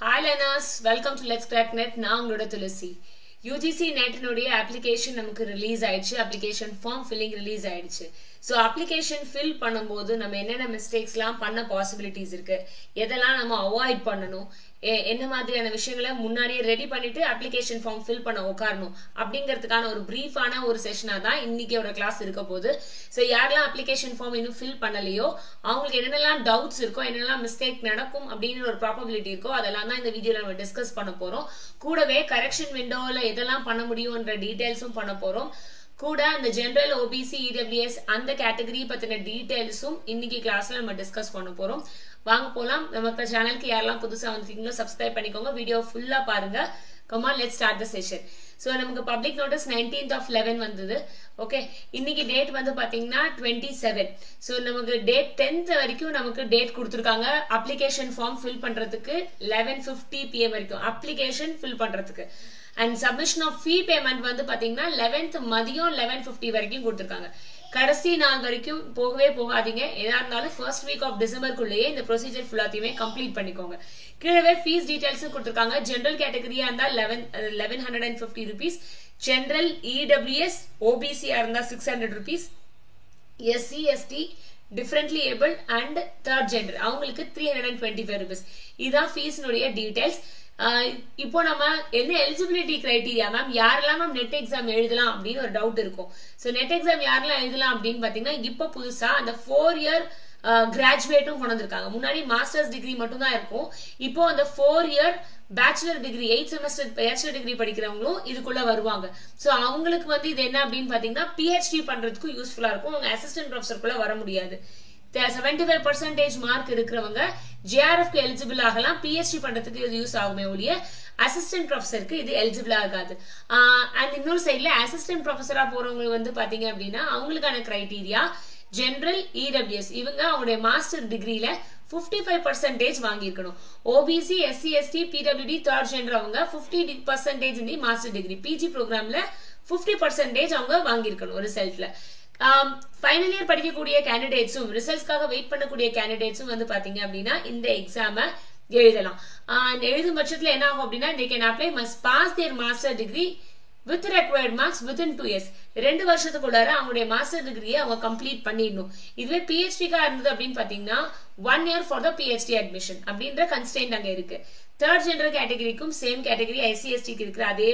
Hi learners, welcome to Let's Crack Net. நான் உங்களோட துளசி. UGC நெட்னுடைய application நமக்கு ரிலீஸ் ஆயிடுச்சு. அப்ளிகேஷன் ஃபார்ம் ஃபில்லிங் ரிலீஸ் ஆயிடுச்சு. ஸோ அப்ளிகேஷன் ஃபில் பண்ணும்போது நம்ம என்னென்ன மிஸ்டேக்ஸ்லாம் பண்ண பாசிபிலிட்டிஸ் இருக்கு, எதெல்லாம் நம்ம அவாய்ட் பண்ணணும், என்ன மாதிரியான விஷயங்களை முன்னாடியே ரெடி பண்ணிட்டு அப்ளிகேஷன் ஃபார்ம் ஃபில் பண்ண உட்காரணும் அப்படிங்கிறதுக்கான ஒரு பிரீஃபான ஒரு செஷனா தான் இன்னைக்கோட கிளாஸ் இருக்க போகுது. ஸோ யாரெல்லாம் அப்ளிகேஷன் ஃபார்ம் இன்னும் ஃபில் பண்ணலையோ அவங்களுக்கு என்னென்னலாம் டவுட்ஸ் இருக்கோ, என்னென்னலாம் மிஸ்டேக் நடக்கும் அப்படின்னு ஒரு ப்ராபபிலிட்டி இருக்கோ அதெல்லாம் தான் இந்த வீடியோல நம்ம டிஸ்கஸ் பண்ண போறோம். கூடவே கரெக்ஷன் விண்டோல எதெல்லாம் பண்ண முடியும்ன்ற டீடைல்ஸும் பண்ண போறோம். கூட அந்த ஜெனரல் ஓபிசி இடபிள்யூஎஸ் அந்த கேட்டகரி பத்தின டீடைல்ஸும் இன்னைக்கு கிளாஸ்ல நம்ம டிஸ்கஸ் பண்ண போறோம். வாங்க போலாம். நம்ம சேனலுக்கு யாரெல்லாம் புதுசா வந்துட்டீங்களோ சப்ஸ்கிரைப் பண்ணிக்கோங்க, வீடியோ ஃபுல்லா பாருங்க. Come on, let's start the session. So நமக்கு பப்ளிக் நோட்டீஸ் 19th of 11 வந்தது. ஓகே, இன்னைக்கு டேட் வந்து பாத்தீங்கன்னா 27. ஸோ நமக்கு டேட் 10th வரைக்கும் நமக்கு டேட் கொடுத்துருக்காங்க அப்ளிகேஷன் ஃபார்ம் ஃபில் பண்றதுக்கு 11:50 PM வரைக்கும் அப்ளிகேஷன் ஃபில் பண்றதுக்கு. And submission of fee payment வந்து பாத்தீங்கன்னா 11th மதியம் 11:50 வரைக்கும் கொடுத்துருக்காங்க. கடைசி நாள் வரைக்கும் போகவே போகாதீங்க. எதா இருந்தாலும் ஃபர்ஸ்ட் வீக் ஆஃப் டிசம்பருக்குள்ளேயே இந்த ப்ரொசீஜர் ஃபுல்லாத்தையுமே கம்ப்ளீட் பண்ணிக்கோங்க. கீழவே ஃபீஸ் டீடைல்ஸும் கொடுத்துருக்காங்க. ஜெனரல் கேட்டகரியா இருந்தா 1150 rupees, ஜெனரல் இடபிள்யூஎஸ் ஓபிசியா இருந்தா 600 rupees, SC ST differently able and third gender அவங்களுக்கு 325 rupees. இதுதான் ஃபீஸ்னுடைய டீடைல்ஸ். இப்போ நம்ம என்ன எலிஜிபிலிட்டி கிரைட்டீரியா மேம், யாரெல்லாம் மேம் நெட் எக்ஸாம் எழுதலாம் அப்படின்னு ஒரு டவுட் இருக்கும். ஸோ நெட் எக்ஸாம் யாரெல்லாம் எழுதலாம் அப்படின்னு பாத்தீங்கன்னா இப்போ புதுசா அந்த 4 year கிராஜுவேட்டும் கொண்டு வந்திருக்காங்க. முன்னாடி மாஸ்டர்ஸ் டிகிரி மட்டும் தான் இருக்கும். இப்போ அந்த 4 year bachelor degree 8 semester bachelor degree படிக்கிறவங்களும் இதுக்குள்ள வருவாங்க. ஸோ அவங்களுக்கு வந்து இது என்ன அப்படின்னு பாத்தீங்கன்னா பிஹெச்டி பண்றதுக்கும் யூஸ்ஃபுல்லா இருக்கும். அவங்க அசிஸ்டன்ட் ப்ரொஃபஸருக்குள்ள வர முடியாது. 75% மார்க் இருக்கிறவங்க ஜேஆர்எஃப்க்கு எலிஜிபிள் ஆகலாம். பிஹெச்டி பண்றதுக்கு இது யூஸ் ஆகுமே ஒழிய அசிஸ்டன்ட் ப்ரொஃபஸருக்கு இது எலிஜிபிள் ஆகாது. அண்ட் இன்னொரு சைட்ல அசிஸ்டன்ட் ப்ரொஃபஸரா போறவங்க வந்து பாத்தீங்க அப்படின்னா அவங்களுக்கான கிரைட்டீரியா ஜெனரல் இடபிள்யூஎஸ் இவங்க அவங்களுடைய மாஸ்டர் டிகிரியில 55% வாங்கியிருக்கணும். OBC SC ST PWD third gender அவங்க 50% இந்த மாஸ்டர் டிகிரி, பிஜி ப்ரோக்ராம்ல 50% அவங்க வாங்கியிருக்கணும் ரிசல்ட்ல. ஃபைனல் இயர் படிக்கக்கூடிய கேண்டிடேட்ஸும் ரிசல்ட்ஸ்க்காக வெயிட் பண்ணக்கூடிய கேண்டிடேட்ஸும் வந்து பாத்தீங்க அப்படின்னா இந்த எக்ஸாம எழுதலாம். எழுதும் பட்சத்துல என்ன ஆகும் அப்படின்னா they can apply must pass their master degree with required marks within 2 years. 2 வருஷத்துக்குள்ளார அவங்களுடைய மாஸ்டர் டிகிரியை அவங்க கம்ப்ளீட் பண்ணிடணும். இதுவே பிஹெச்டிக்கா இருந்தது அப்படின்னு பாத்தீங்கன்னா 1 year for the PhD admission அப்படின்ற கன்ஸ்ட்ரெயின்ட் அங்க இருக்கு. தேர்ட் ஜெண்டர் கேட்டகரிக்கும் சேம் கேட்டகரி ஐசிஎஸ்டிக்கு இருக்கிற அதே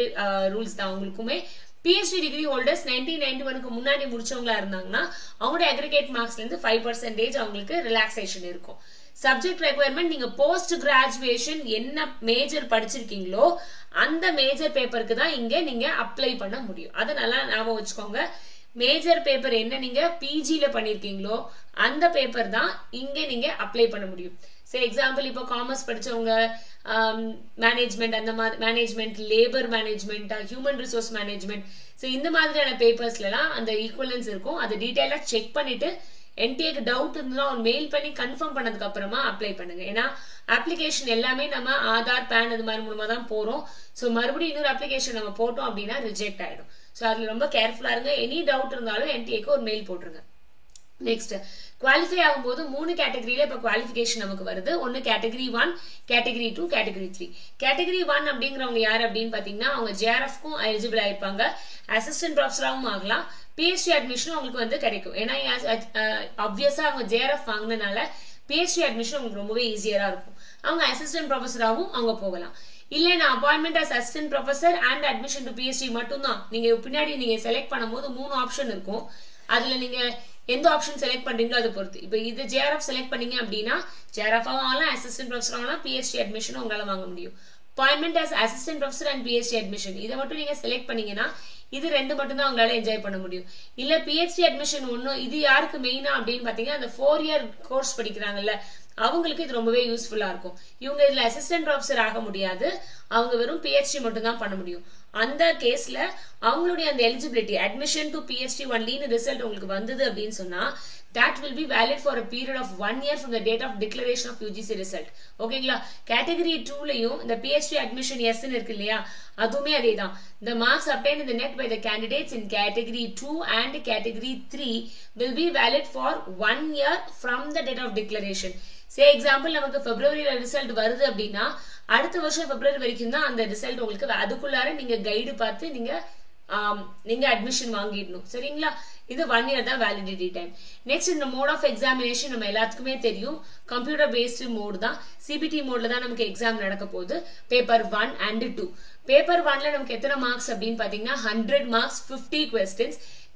ரூல்ஸ் தான். அவங்களுக்குமே பிஹெச்டி டிகிரி ஹோல்டர்ஸ் 1991க்கு முன்னாடி முடிச்சவங்களா இருந்தாங்கன்னா அவங்களுடைய அக்ரிகேட் மார்க்ஸ்ல இருந்து 5% அவங்களுக்கு ரிலாக்ஸேஷன் இருக்கும். சப்ஜெக்ட் ரெக்வயர்மெண்ட் நீங்க போஸ்ட் கிராஜுவேஷன் என்ன மேஜர் படிச்சிருக்கீங்களோ அந்த மேஜர் பேப்பருக்கு தான் இங்க நீங்க அப்ளை பண்ண முடியும். அதை நல்லா ஞாபகம் வச்சுக்கோங்க. மேஜர் பேப்பர் என்ன நீங்க பிஜில பண்ணிருக்கீங்களோ அந்த பேப்பர் தான் இங்க நீங்க அப்ளை பண்ண முடியும். சரி, எக்ஸாம்பிள் இப்போ காமர்ஸ் படிச்சவங்க மேனேஜ்மெண்ட், அந்த மாதிரி management, labour management, human resource management, so இந்த மாதிரியான பேப்பர்ஸ்லாம் அந்த ஈக்குவலன்ஸ் இருக்கும். அதை டீட்டெயிலா செக் பண்ணிட்டு என்டிஏக்கு டவுட் இருந்தா ஒரு மெயில் பண்ணி கன்ஃபார்ம் பண்ணதுக்கு அப்புறமா அப்ளை பண்ணுங்க. ஏன்னா அப்ளிகேஷன் எல்லாமே நம்ம ஆதார் பேன் இது மாதிரி மூலமா தான் போறோம். ஸோ மறுபடியும் இன்னொரு அப்ளிகேஷன் நம்ம போட்டோம் அப்படின்னா ரிஜெக்ட் ஆயிடும். ஸோ அதுல ரொம்ப கேர்ஃபுல்லா இருங்க. எனி டவுட் இருந்தாலும் என்டிஏக்கு ஒரு மெயில் போட்டுருங்க. நெக்ஸ்ட் குவாலிஃபை ஆகும்போது 3 கேட்டகரியில இப்ப குவாலிஃபிகேஷன் நமக்கு வருது. ஒன்னு கேட்டகரி 1, கேட்டகரி 2, கேட்டகரி 3. கேட்டகரி 1 அப்படிங்கிறவங்க யாரு அப்படின்னு பாத்தீங்கன்னா அவங்க ஜேஆர்எஃப்க்கும் எலிஜிபிள் ஆயிருப்பாங்க, அசிஸ்டன்ட் ப்ரொஃபஸராகவும் ஆகலாம், பிஹெச்டி அட்மிஷனும் அவங்களுக்கு வந்து கிடைக்கும். ஏன்னா ஆப்வியஸா அவங்க ஜேஆர்எஃப் வாங்கினால பிஹெச்டி அட்மிஷன் உங்களுக்கு ரொம்பவே ஈஸியரா இருக்கும். அவங்க அசிஸ்டன்ட் ப்ரொஃபஸராகவும் அவங்க போகலாம். இல்ல நான் appointment as assistant professor and admission to PhD மட்டும் தான். நீங்க பின்னாடி நீங்க செலக்ட் பண்ணும்போது 3 ஆப்ஷன் இருக்கும். அதுல நீங்க எந்த ஆப்ஷன் செலக்ட் பண்றீங்களோ அதை பொறுத்து. இப்போ இது ஜேஆர்எஃப் செலக்ட் பண்ணீங்க அப்படின்னா ஜேஆர்எஃப் வாங்கலாம், அசிஸ்டன்ட் ப்ரொஃபஸர் வாங்கலாம், பிஹெச்டி அட்மிஷன் உங்களால வாங்க முடியும். Appointment as assistant professor and PhD admission இதை மட்டும் நீங்க செலக்ட் பண்ணீங்கன்னா இது 2 மட்டும் தான் உங்களால என்ஜாய் பண்ண முடியும். இல்ல பிஹெச்டி அட்மிஷன் ஒன்னும், இது யாருக்கு மெயினா அப்படின்னு பாத்தீங்கன்னா அந்த 4 year கோர்ஸ் படிக்கிறாங்கல்ல அவங்களுக்கு இது ரொம்பவே யூஸ்ஃபுல்லா இருக்கும். இவங்க இதுல அசிஸ்டன்ட் ப்ரொஃபஸர் ஆக முடியாது, அவங்க வெறும் பிஹெச்டி மட்டும் தான் பண்ண முடியும். அந்த கேஸ்ல அவங்களுடைய அந்த எலிஜிபிலிட்டி அட்மிஷன் டு பிஹெச்டி ஒன்லின்னு ரிசல்ட் உங்களுக்கு வந்தது அப்படின்னு சொன்னா that will be valid for a period of 1 year from the date of declaration of UGC result. ஓகேங்களா? கேட்டகரி 2லயும் இந்த PhD admission yes ன்னு இருக்கு இல்லையா, அதுவுமே அதேதான். The marks obtained in the net by the candidates in category 2 and category 3 will be valid for 1 year from the date of declaration. Say example நமக்கு பிப்ரவரியில result வருது அப்படின்னா அடுத்த வருஷம் பிப்ரவரி வரைக்கும் தான் அந்த ரிசல்ட் உங்களுக்கு, அதுக்குள்ளார நீங்க கைடு பார்த்து நீங்க அட்மிஷன் வாங்கிடணும். சரிங்களா? இது 1 year தான் வேலிடிட்டி டைம். நெக்ஸ்ட் இந்த மோட் ஆஃப் எக்ஸாமினேஷன் நம்ம எல்லாத்துக்குமே தெரியும், கம்ப்யூட்டர் பேஸ்டு மோட் தான். சிபிடி மோட்ல தான் நமக்கு எக்ஸாம் நடக்க போகுது. Paper 1 and 2. பேப்பர் 1ல நமக்கு எத்தனை மார்க்ஸ் அப்படின்னு பாத்தீங்கன்னா 100 marks, 50 questions.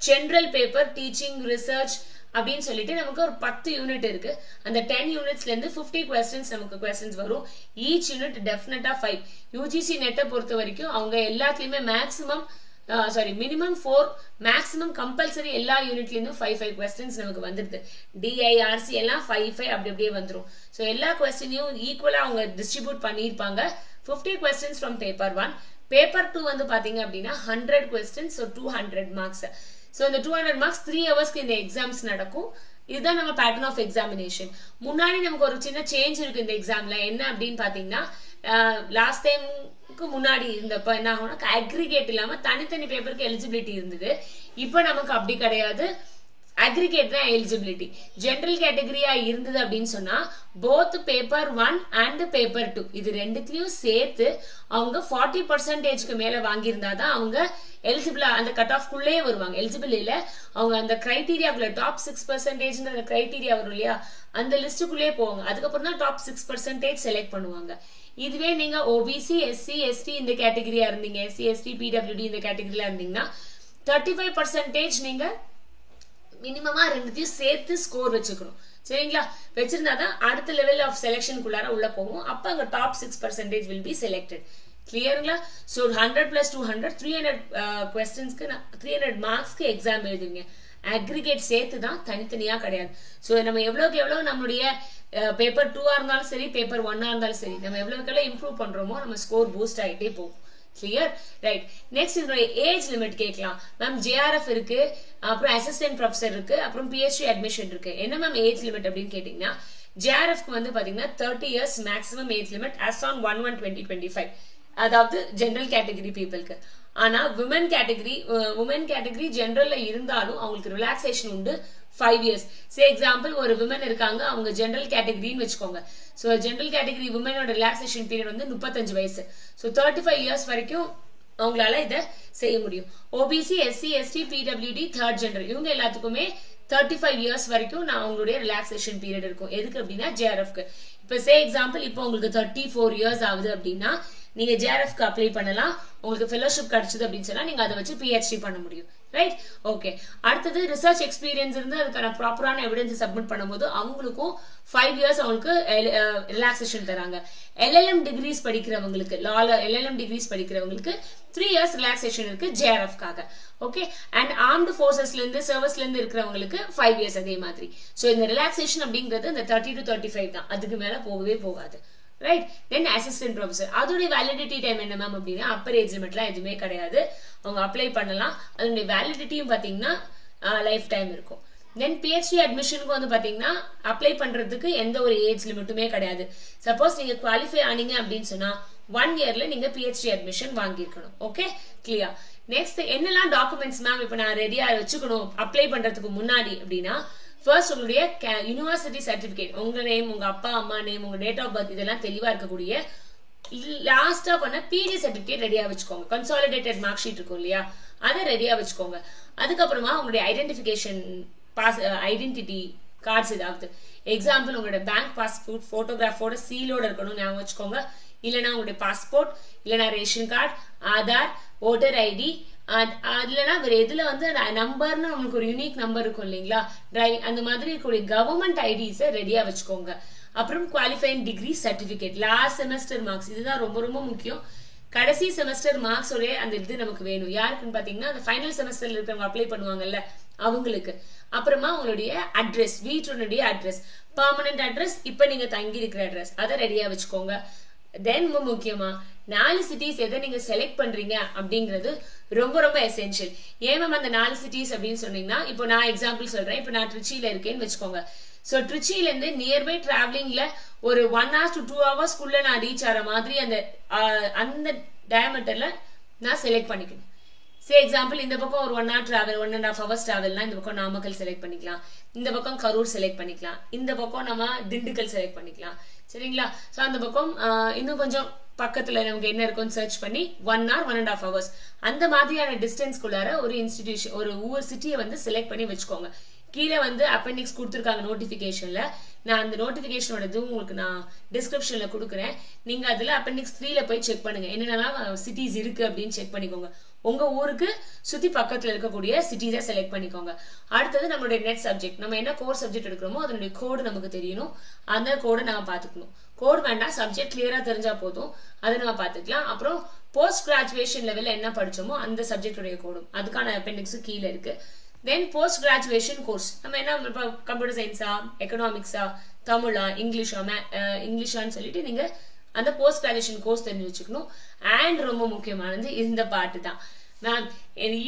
General paper, teaching, research அப்படின்னு சொல்லிட்டு நமக்கு ஒரு 10 யூனிட் இருக்கு. அந்த 10 யூனிட்ஸ்ல இருந்து 50 questions நமக்கு questions வரும். ஈச் யூனிட் டெஃபினட்டா 5. யூஜிசி நெட்டை பொறுத்த வரைக்கும் அவங்க எல்லாத்துலயுமே மினிமம் 4, மேக்ஸிமம் கம்பல்சரி எல்லா யூனிட்ல இருந்தும் 5 questions நமக்கு வந்துருது. டிஐஆர்சி எல்லாம் 5 அப்படி அப்படியே வந்துரும். சோ எல்லா கொஸ்டினையும் ஈக்குவலா அவங்க டிஸ்ட்ரிபியூட் பண்ணிருப்பாங்க. 50 questions from paper 1. பேப்பர் 2 வந்து பாத்தீங்க அப்படின்னா 100 questions, so 200 marks. சோ இந்த 200 marks 3 ஹவர்ஸ்க்கு இந்த எக்ஸாம்ஸ் நடக்கும். இதுதான் நம்ம பேட்டர்ன் ஆஃப் எக்ஸாமினேஷன். முன்னாடி நமக்கு ஒரு சின்ன சேஞ்ச் இருக்கு இந்த எக்ஸாம்ல. என்ன அப்படின்னு பாத்தீங்கன்னா லாஸ்ட் டைம்க்கு முன்னாடி இருந்தப்ப என்ன ஆகும்னா அக்ரிகேட் இல்லாம தனித்தனி பேப்பருக்கு எலிஜிபிலிட்டி இருந்தது. இப்ப நமக்கு அப்படி கிடையாது, அக்ரிகேட் தான் எலிஜிபிலிட்டி. ஜெனரல் கேட்டகரியா இருந்தது அப்படின்னு சொன்னா போத் பேப்பர் 1 and பேப்பர் 2 இது ரெண்டுத்தையும் சேர்த்து அவங்க 40% மேல வாங்கியிருந்தாதான் அவங்க எலிஜிபிளா அந்த கட் ஆஃப் குள்ளே வருவாங்க. எலிஜிபிள் இல்ல, அவங்க அந்த கிரைடீரியாக்குள்ள டாப் 6% கிரைடீரியா வரும் இல்லையா, அந்த லிஸ்டுக்குள்ளே போவாங்க. அதுக்கப்புறம் தான் டாப் 6% செலக்ட் பண்ணுவாங்க. இதுவே நீங்க ஓபிசி, எஸ்சி, எஸ்டி இந்த கேட்டகரியா இருந்தீங்க, எஸ்சி, எஸ்டி, பிடபிள்யூடி இந்த கேட்டகரியா இருந்தீங்கன்னா 35% நீங்க மினிமமா ரெண்டுத்தையும் சேர்த்து ஸ்கோர் வச்சுக்கணும். சரிங்களா? வச்சிருந்தாதான் அடுத்த லெவல் ஆஃப் செலக்ஷனுக்குள்ளார உள்ள போகும். அப்ப அங்க டாப் 6% will be selected. கிளியருங்களா? சோ 100 + 200 300 questions-க்கு 300 marks-க்கு எக்ஸாம் எழுதுவீங்க. அக்ரிகேட் சேர்த்து தான், தனித்தனியா கிடையாது. சோ நம்ம எவ்வளவுக்கு எவ்வளவு நம்மளுடைய பேப்பர் 2 இருந்தாலும் சரி, பேப்பர் 1 இருந்தாலும் சரி, நம்ம எவ்வளவுக்கு இம்ப்ரூவ் பண்றோமோ நம்ம ஸ்கோர் பூஸ்ட் ஆகிட்டே போகும். கிளியர்? ரைட். நெக்ஸ்ட் இதோட ஏஜ் லிமிட் கேட்கலாம். மேம் ஜேஆர்எஃப் இருக்கு, அப்புறம் அசிஸ்டன்ட் ப்ரொஃபசர் இருக்கு, அப்புறம் பிஹெச்டி அட்மிஷன் இருக்கு. என்ன மேம் ஏஜ் லிமிட் அப்படின்னு கேட்டீங்கன்னா ஜேஆர்எஃப்க்கு வந்து பாத்தீங்கன்னா 30 years maximum age limit as on 1/1/2025. அதாவது ஜெனரல் கேட்டகரி பீப்புளுக்கு. ஆனா உமன் கேட்டகரி ஜெனரல்ல இருந்தாலும் அவங்களுக்கு ரிலாக்ஸேஷன் உண்டு 5 years. சே எக்ஸாம்பிள் ஒரு விமன் இருக்காங்க, அவங்க ஜெனரல் கேட்டகரின்னு வச்சுக்கோங்க. சோ ஜெனரல் கேட்டகரி விமனோட ரிலாக்ஸேஷன் பீரியட் வந்து 35 வயசு. சோ 35 years வரைக்கும் அவங்களால இத செய்ய முடியும். OBC, SC, ST, PWD, third gender இவங்க எல்லாத்துக்குமே 35 years வரைக்கும் நான் அவங்களுடைய ரிலாக்ஸேஷன் பீரியட் இருக்கும். எதுக்கு அப்படின்னா ஜேஆர்எஃப்க்கு. இப்ப சே எக்ஸாம்பிள் இப்போ உங்களுக்கு 34 years ஆகுது அப்படின்னா நீங்க ஜேஆர்எஃப்க்கு அப்ளை பண்ணலாம். உங்களுக்கு ஃபெலோஷிப் கிடைச்சது அப்படின்னு சொன்னா நீங்க அதை வச்சு பிஹெச்டி பண்ண முடியும். ரைட்? ஓகே. அடுத்தது ரிசர்ச் எக்ஸ்பீரியன்ஸ் இருந்து அதுக்கான ப்ராப்பரான எவிடன்ஸ் சப்மிட் பண்ணும்போது அவங்களுக்கும் 5 years அவங்களுக்கு ரிலாக்ஸேஷன் தராங்க. எல்எல்எம் டிகிரிஸ் படிக்கிறவங்களுக்கு, லால எல்எல்எம் டிகிரிஸ் படிக்கிறவங்களுக்கு 3 years ரிலாக்ஸேஷன் இருக்கு ஜேஆர்எஃப்காக. ஓகே. அண்ட் ஆர்ம்டு ஃபோர்சஸ்ல இருந்து சர்வீஸ்ல இருந்து இருக்கிறவங்களுக்கு 5 years அதே மாதிரி. சோ இந்த ரிலாக்ஸேஷன் அப்படிங்கிறது இந்த 30 to 35 தான், அதுக்கு மேல போகவே போகாது. ரைட்? தென் அசிஸ்டன்ட் ப்ரொஃபசர் அதோட வேலிடிட்டி டைம் என்ன மேம் அப்படின்னா அப்பர் ஏஜ் லிமிட்லாம் எதுவுமே கிடையாது. அவங்க அப்ளை பண்ணலாம். அதனுடைய வேலிடிட்டியும் பாத்தீங்கன்னா லைஃப் டைம் இருக்கும். தென் பிஹெச்டி அட்மிஷனுக்கு வந்து பாத்தீங்கன்னா அப்ளை பண்றதுக்கு எந்த ஒரு ஏஜ் லிமிட்டுமே கிடையாது. சப்போஸ் நீங்க குவாலிஃபை ஆனீங்க அப்படின்னு சொன்னா 1 yearல நீங்க பிஹெச்டி அட்மிஷன் வாங்கியிருக்கணும். Okay, clear? நெக்ஸ்ட் என்னெல்லாம் டாக்குமெண்ட்ஸ் மேம் இப்ப நான் ரெடியா வச்சுக்கணும் அப்ளை பண்றதுக்கு முன்னாடி அப்படின்னா ஃபர்ஸ்ட் உங்களுடைய யூனிவர்சிட்டி சர்டிபிகேட், உங்க நேம், உங்க அப்பா அம்மா நேம், உங்க டேட் ஆஃப் பர்த் இதெல்லாம் தெளிவா இருக்கக்கூடிய லாஸ்டா பண்ண பிஜி சர்டிபிகேட் ரெடியா வச்சுக்கோங்க. கன்சாலிடேட்டட் மார்க் ஷீட் இருக்கும் இல்லையா, அதை ரெடியா வச்சுக்கோங்க. அதுக்கப்புறமா உங்களுடைய ஐடென்டிபிகேஷன் ஐடென்டிட்டி கார்ட்ஸ் ஏதாவது, எக்ஸாம்பிள் உங்களுடைய பேங்க் பாஸ்போர்ட் போட்டோகிராஃபோட சீலோட இருக்கணும் ஞாபகம் வச்சுக்கோங்க. இல்லைன்னா உங்களுடைய பாஸ்போர்ட், இல்லைன்னா ration card, Aadhaar, voter ID, இல்லைன்னா வேற எதுல வந்து நம்பர்னு உங்களுக்கு ஒரு யூனிக் நம்பர் இருக்கும் இல்லைங்களா, டிரைவிங் அந்த மாதிரி இருக்கக்கூடிய கவர்மெண்ட் ஐடிஸை ரெடியா வச்சுக்கோங்க. அப்புறம் qualifying degree certificate, last semester marks, இதுதான் ரொம்ப ரொம்ப முக்கியம். கடைசி செமஸ்டர் மார்க்ஸ் ஒரே அந்த இது நமக்கு வேணும். யாருக்குன்னு பாத்தீங்கன்னா அந்த ஃபைனல் செமஸ்டர்ல இருக்கிறவங்க அப்ளை பண்ணுவாங்கல்ல அவங்களுக்கு. அப்புறமா உங்களுடைய அட்ரஸ், வீட்டுடைய அட்ரஸ், பெர்மனன்ட் அட்ரஸ், இப்ப நீங்க தங்கி இருக்கிற அட்ரஸ், அதை ரெடியா வச்சுக்கோங்க. தென் முக்கியமா 4 சிட்டிஸ் எதை நீங்க செலக்ட் பண்றீங்க அப்படிங்கிறது ரொம்ப ரொம்ப எசென்ஷியல். ஏன் மேம் அந்த 4 சிட்டிஸ் அப்படின்னு சொன்னீங்கன்னா, இப்போ நான் எக்ஸாம்பிள் சொல்றேன். இப்போ நான் ட்ரிச்சியில இருக்கேன்னு வச்சுக்கோங்க. சோ ட்ரிச்சியில இருந்து நியர்பை டிராவலிங்ல ஒரு 1 hour to 2 hours நான் ரீச் ஆற மாதிரி அந்த டயமீட்டர்ல நான் செலக்ட் பண்ணிக்கணும். சே எக்ஸாம்பிள் இந்த பக்கம் ஒரு 1 hour டிராவல் 1.5 hours டிராவல்னா இந்த பக்கம் நாமக்கல் செலக்ட் பண்ணிக்கலாம், இந்த பக்கம் கரூர் செலக்ட் பண்ணிக்கலாம், இந்த பக்கம் நம்ம திண்டுக்கல் செலக்ட் பண்ணிக்கலாம். சரிங்களா? சோ அந்த பக்கம் இன்னும் கொஞ்சம் பக்கத்துல நமக்கு என்ன இருக்கும்னு சர்ச் பண்ணி 1 hour 1.5 hours அந்த மாதிரியான டிஸ்டன்ஸ்குள்ளார ஒரு இன்ஸ்டிடியூஷன் ஒரு ஊர் சிட்டியை வந்து செலக்ட் பண்ணி வச்சுக்கோங்க. கீழே வந்து அப்பெண்டிக்ஸ் கொடுத்துருக்காங்க நோட்டிபிகேஷன்ல. நான் அந்த நோட்டிபிகேஷனோட இதுவும் உங்களுக்கு நான் டிஸ்கிரிப்ஷன்ல கொடுக்குறேன். நீங்க அதுல அப்பெண்டிக்ஸ் 3ல போய் செக் பண்ணுங்க, என்னென்னலாம் சிட்டிஸ் இருக்கு அப்படின்னு செக் பண்ணிக்கோங்க. உங்க ஊருக்கு சுத்தி பக்கத்துல இருக்கக்கூடிய சிட்டிஸை செலக்ட் பண்ணிக்கோங்க. அடுத்தது நம்மளுடைய நெட் சப்ஜெக்ட், நம்ம என்ன கோர் சப்ஜெக்ட் எடுக்கிறோமோ அதனுடைய கோடு நமக்கு தெரியணும். அந்த கோடை நம்ம பாத்துக்கணும். கோட் வேண்டாம், சப்ஜெக்ட் கிளியரா தெரிஞ்சா போதும், அதை நம்ம பாத்துக்கலாம். அப்புறம் போஸ்ட் கிராஜுவேஷன் லெவல்ல என்ன படிச்சோமோ அந்த சப்ஜெக்டுடைய கோடும் அதுக்கான அப்பெண்டிக்ஸ் கீழே இருக்கு. தென் போஸ்ட் கிராஜுவேஷன் கோர்ஸ் நம்ம என்ன கம்ப்யூட்டர் சயின்ஸா, எக்கனாமிக்ஸா, தமிழா, இங்கிலீஷான்னு சொல்லிட்டு நீங்க அந்த போஸ்ட் கிராஜுவேஷன் கோர்ஸ் தெரிஞ்சு வச்சுக்கணும். அண்ட் ரொம்ப முக்கியமானது இந்த பாட்டு தான். மேம்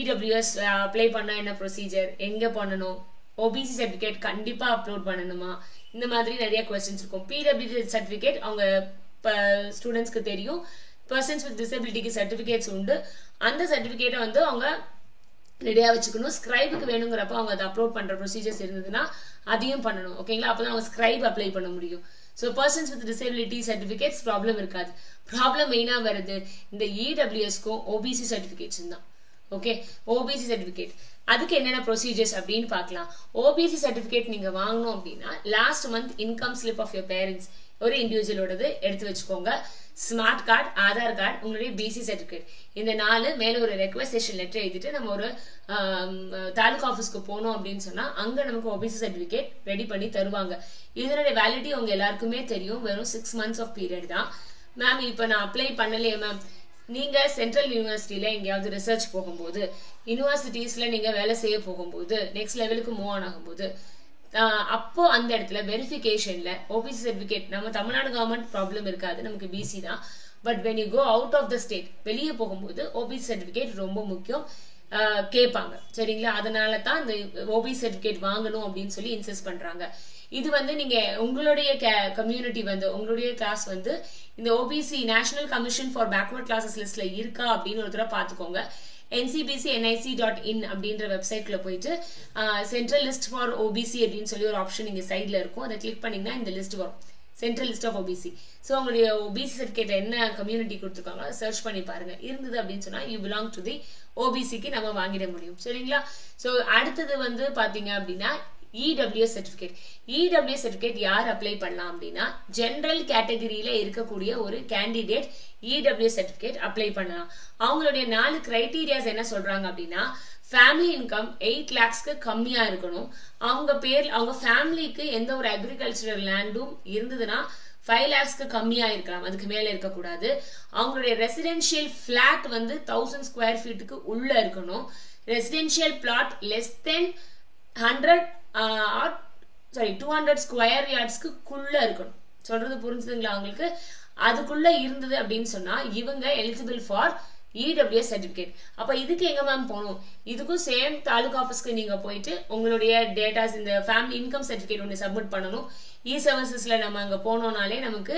இடபிள்யூஎஸ் அப்ளை பண்ணா என்ன ப்ரொசீஜர், எங்க பண்ணணும், ஓபிசி சர்டிபிகேட் கண்டிப்பா அப்லோட் பண்ணணுமா, இந்த மாதிரி நிறைய கொஸ்டின்ஸ் இருக்கும். பிடபிள்யூ சர்டிபிகேட் அவங்க ஸ்டூடெண்ட்ஸ்க்கு தெரியும். பர்சன்ஸ் வித் டிசபிலிட்டிக்கு சர்டிபிகேட்ஸ் உண்டு. அந்த சர்டிபிகேட்டை வந்து அவங்க ரெடியா வச்சுக்கணும். ஸ்கிரைபுக்கு வேணுங்கிறப்ப அவங்க அதை அப்லோட் பண்ற ப்ரொசீஜர்ஸ் இருந்ததுன்னா அதையும் பண்ணணும். ஓகேங்களா? அப்பதான் அவங்க ஸ்கிரைப் அப்ளை பண்ண முடியும். So persons with disability certificates problem இருக்காது. ப்ராப்ளம் மெயினா வருது இந்த இடபிள்யூஎஸ்க்கும் ஓபிசி சர்டிபிகேட்ஸ் தான். ஓகே, ஓபிசி சர்டிபிகேட் அதுக்கு என்னென்ன ப்ரொசீஜர்ஸ் அப்படின்னு பார்க்கலாம். ஓபிசி சர்டிபிகேட் நீங்க வாங்கணும் அப்படின்னா last month income slip of your parents ஒரு இண்டிவிஜுவலோடது எடுத்து வச்சுக்கோங்க. ஸ்மார்ட் கார்டு, ஆதார் கார்டு, உங்களுடைய பிசி சர்டிபிகேட், இந்த 4 மேல ஒரு ரெக்வெஸ்டேஷன் லெட்டர் எழுதிட்டு நம்ம ஒரு தாலுகா ஆஃபீஸ்க்கு போனோம் அப்படின்னு சொன்னா அங்க நமக்கு ஓபிசி சர்டிபிகேட் ரெடி பண்ணி தருவாங்க. இதனுடைய வேலிடிட்டி உங்க எல்லாருக்குமே தெரியும், வெறும் 6 months ஆஃப் பீரியட் தான். மேம் இப்ப நான் அப்ளை பண்ணலையே மேம், நீங்க சென்ட்ரல் யூனிவர்சிட்டியில எங்கேயாவது ரிசர்ச் போகும்போது, யூனிவர்சிட்டிஸ்ல நீங்க வேலை செய்ய போகும்போது, நெக்ஸ்ட் லெவலுக்கு மூவ் ஆன் ஆகும்போது, அப்போ அந்த இடத்துல வெரிஃபிகேஷன்ல ஓபிசி சர்டிபிகேட் நம்ம தமிழ்நாடு கவர்மெண்ட் ப்ராப்ளம் இருக்காது, நமக்கு பிசி தான். But when you go out of the state, வெளியே போகும்போது ஓபிசி சர்டிபிகேட் ரொம்ப முக்கியம் கேட்பாங்க. சரிங்களா? அதனால தான் இந்த ஓபிசி சர்டிபிகேட் வாங்கணும் அப்படின்னு சொல்லி இன்சிஸ்ட் பண்றாங்க. இது வந்து நீங்க உங்களுடைய கம்யூனிட்டி வந்து உங்களுடைய கிளாஸ் வந்து இந்த OBC national commission for backward classes லிஸ்ட்ல இருக்கா அப்படின்னு ஒரு தடவை பாத்துக்கோங்க. ncbcnic.in அப்படின்ற வெப்சைட்ல போயிட்டு சென்ட்ரல் லிஸ்ட் ஃபார் ஓபிசி அப்படின்னு சொல்லி ஒரு ஆப்ஷன் இங்க சைட்ல இருக்கும். அதை கிளிக் பண்ணீங்கன்னா இந்த லிஸ்ட் வரும், central list of OBC. So உங்களுடைய ஓபிசி சர்டிபிகேட் என்ன கம்யூனிட்டி கொடுத்துருக்காங்க சர்ச் பண்ணி பாருங்க. இருந்தது அப்படின்னு சொன்னா யூ பிலாங் டு தி ஓபிசிக்கு நம்ம வாங்கிட முடியும். சரிங்களா? ஸோ அடுத்தது வந்து பாத்தீங்க அப்படின்னா இடபிள்யூஎஸ் சர்டிபிகேட். இடபிள்யூஎஸ் சர்டிபிகேட் யார் அப்ளை பண்ணலாம் அப்படின்னா ஜெனரல் கேட்டகரியில இருக்கக்கூடிய ஒரு கேண்டிடேட் இடபிள்யூஎஸ் சர்டிபிகேட் அப்ளை பண்ணலாம். அவங்களுடைய 4 கிரைட்டீரியாஸ் என்ன சொல்றாங்க அப்படின்னா, ஃபேமிலி இன்கம் 8 lakhsக்கு கம்மியா இருக்கணும், அவங்க அவங்க ஃபேமிலிக்கு எந்த ஒரு அக்ரிகல்ச்சரல் லேண்டும் இருந்ததுன்னா 5 lakhsக்கு கம்மியா இருக்கலாம், அதுக்கு மேல இருக்கக்கூடாது. அவங்களுடைய ரெசிடென்ஷியல் பிளாட் வந்து 1000 square feetக்கு உள்ள இருக்கணும். Residential plot less than 200 square yardsக்குள்ள இருக்கணும். சொல்றது புரிஞ்சுதுங்களா உங்களுக்கு? அதுக்குள்ள இருந்தது அப்படின்னு சொன்னா இவங்க எலிஜிபிள் ஃபார் இடபிள்யூஎஸ் சர்டிபிகேட். அப்ப இதுக்கு எங்க மேம் போகணும்? இதுக்கும் சேம் தாலுகா ஆஃபீஸ்க்கு நீங்க போயிட்டு உங்களுடைய டேட்டாஸ், இந்த ஃபேமிலி இன்கம் சர்டிபிகேட் ஒன்று சப்மிட் பண்ணணும். இ சர்வீசஸ்ல நம்ம அங்க போனோம்னாலே நமக்கு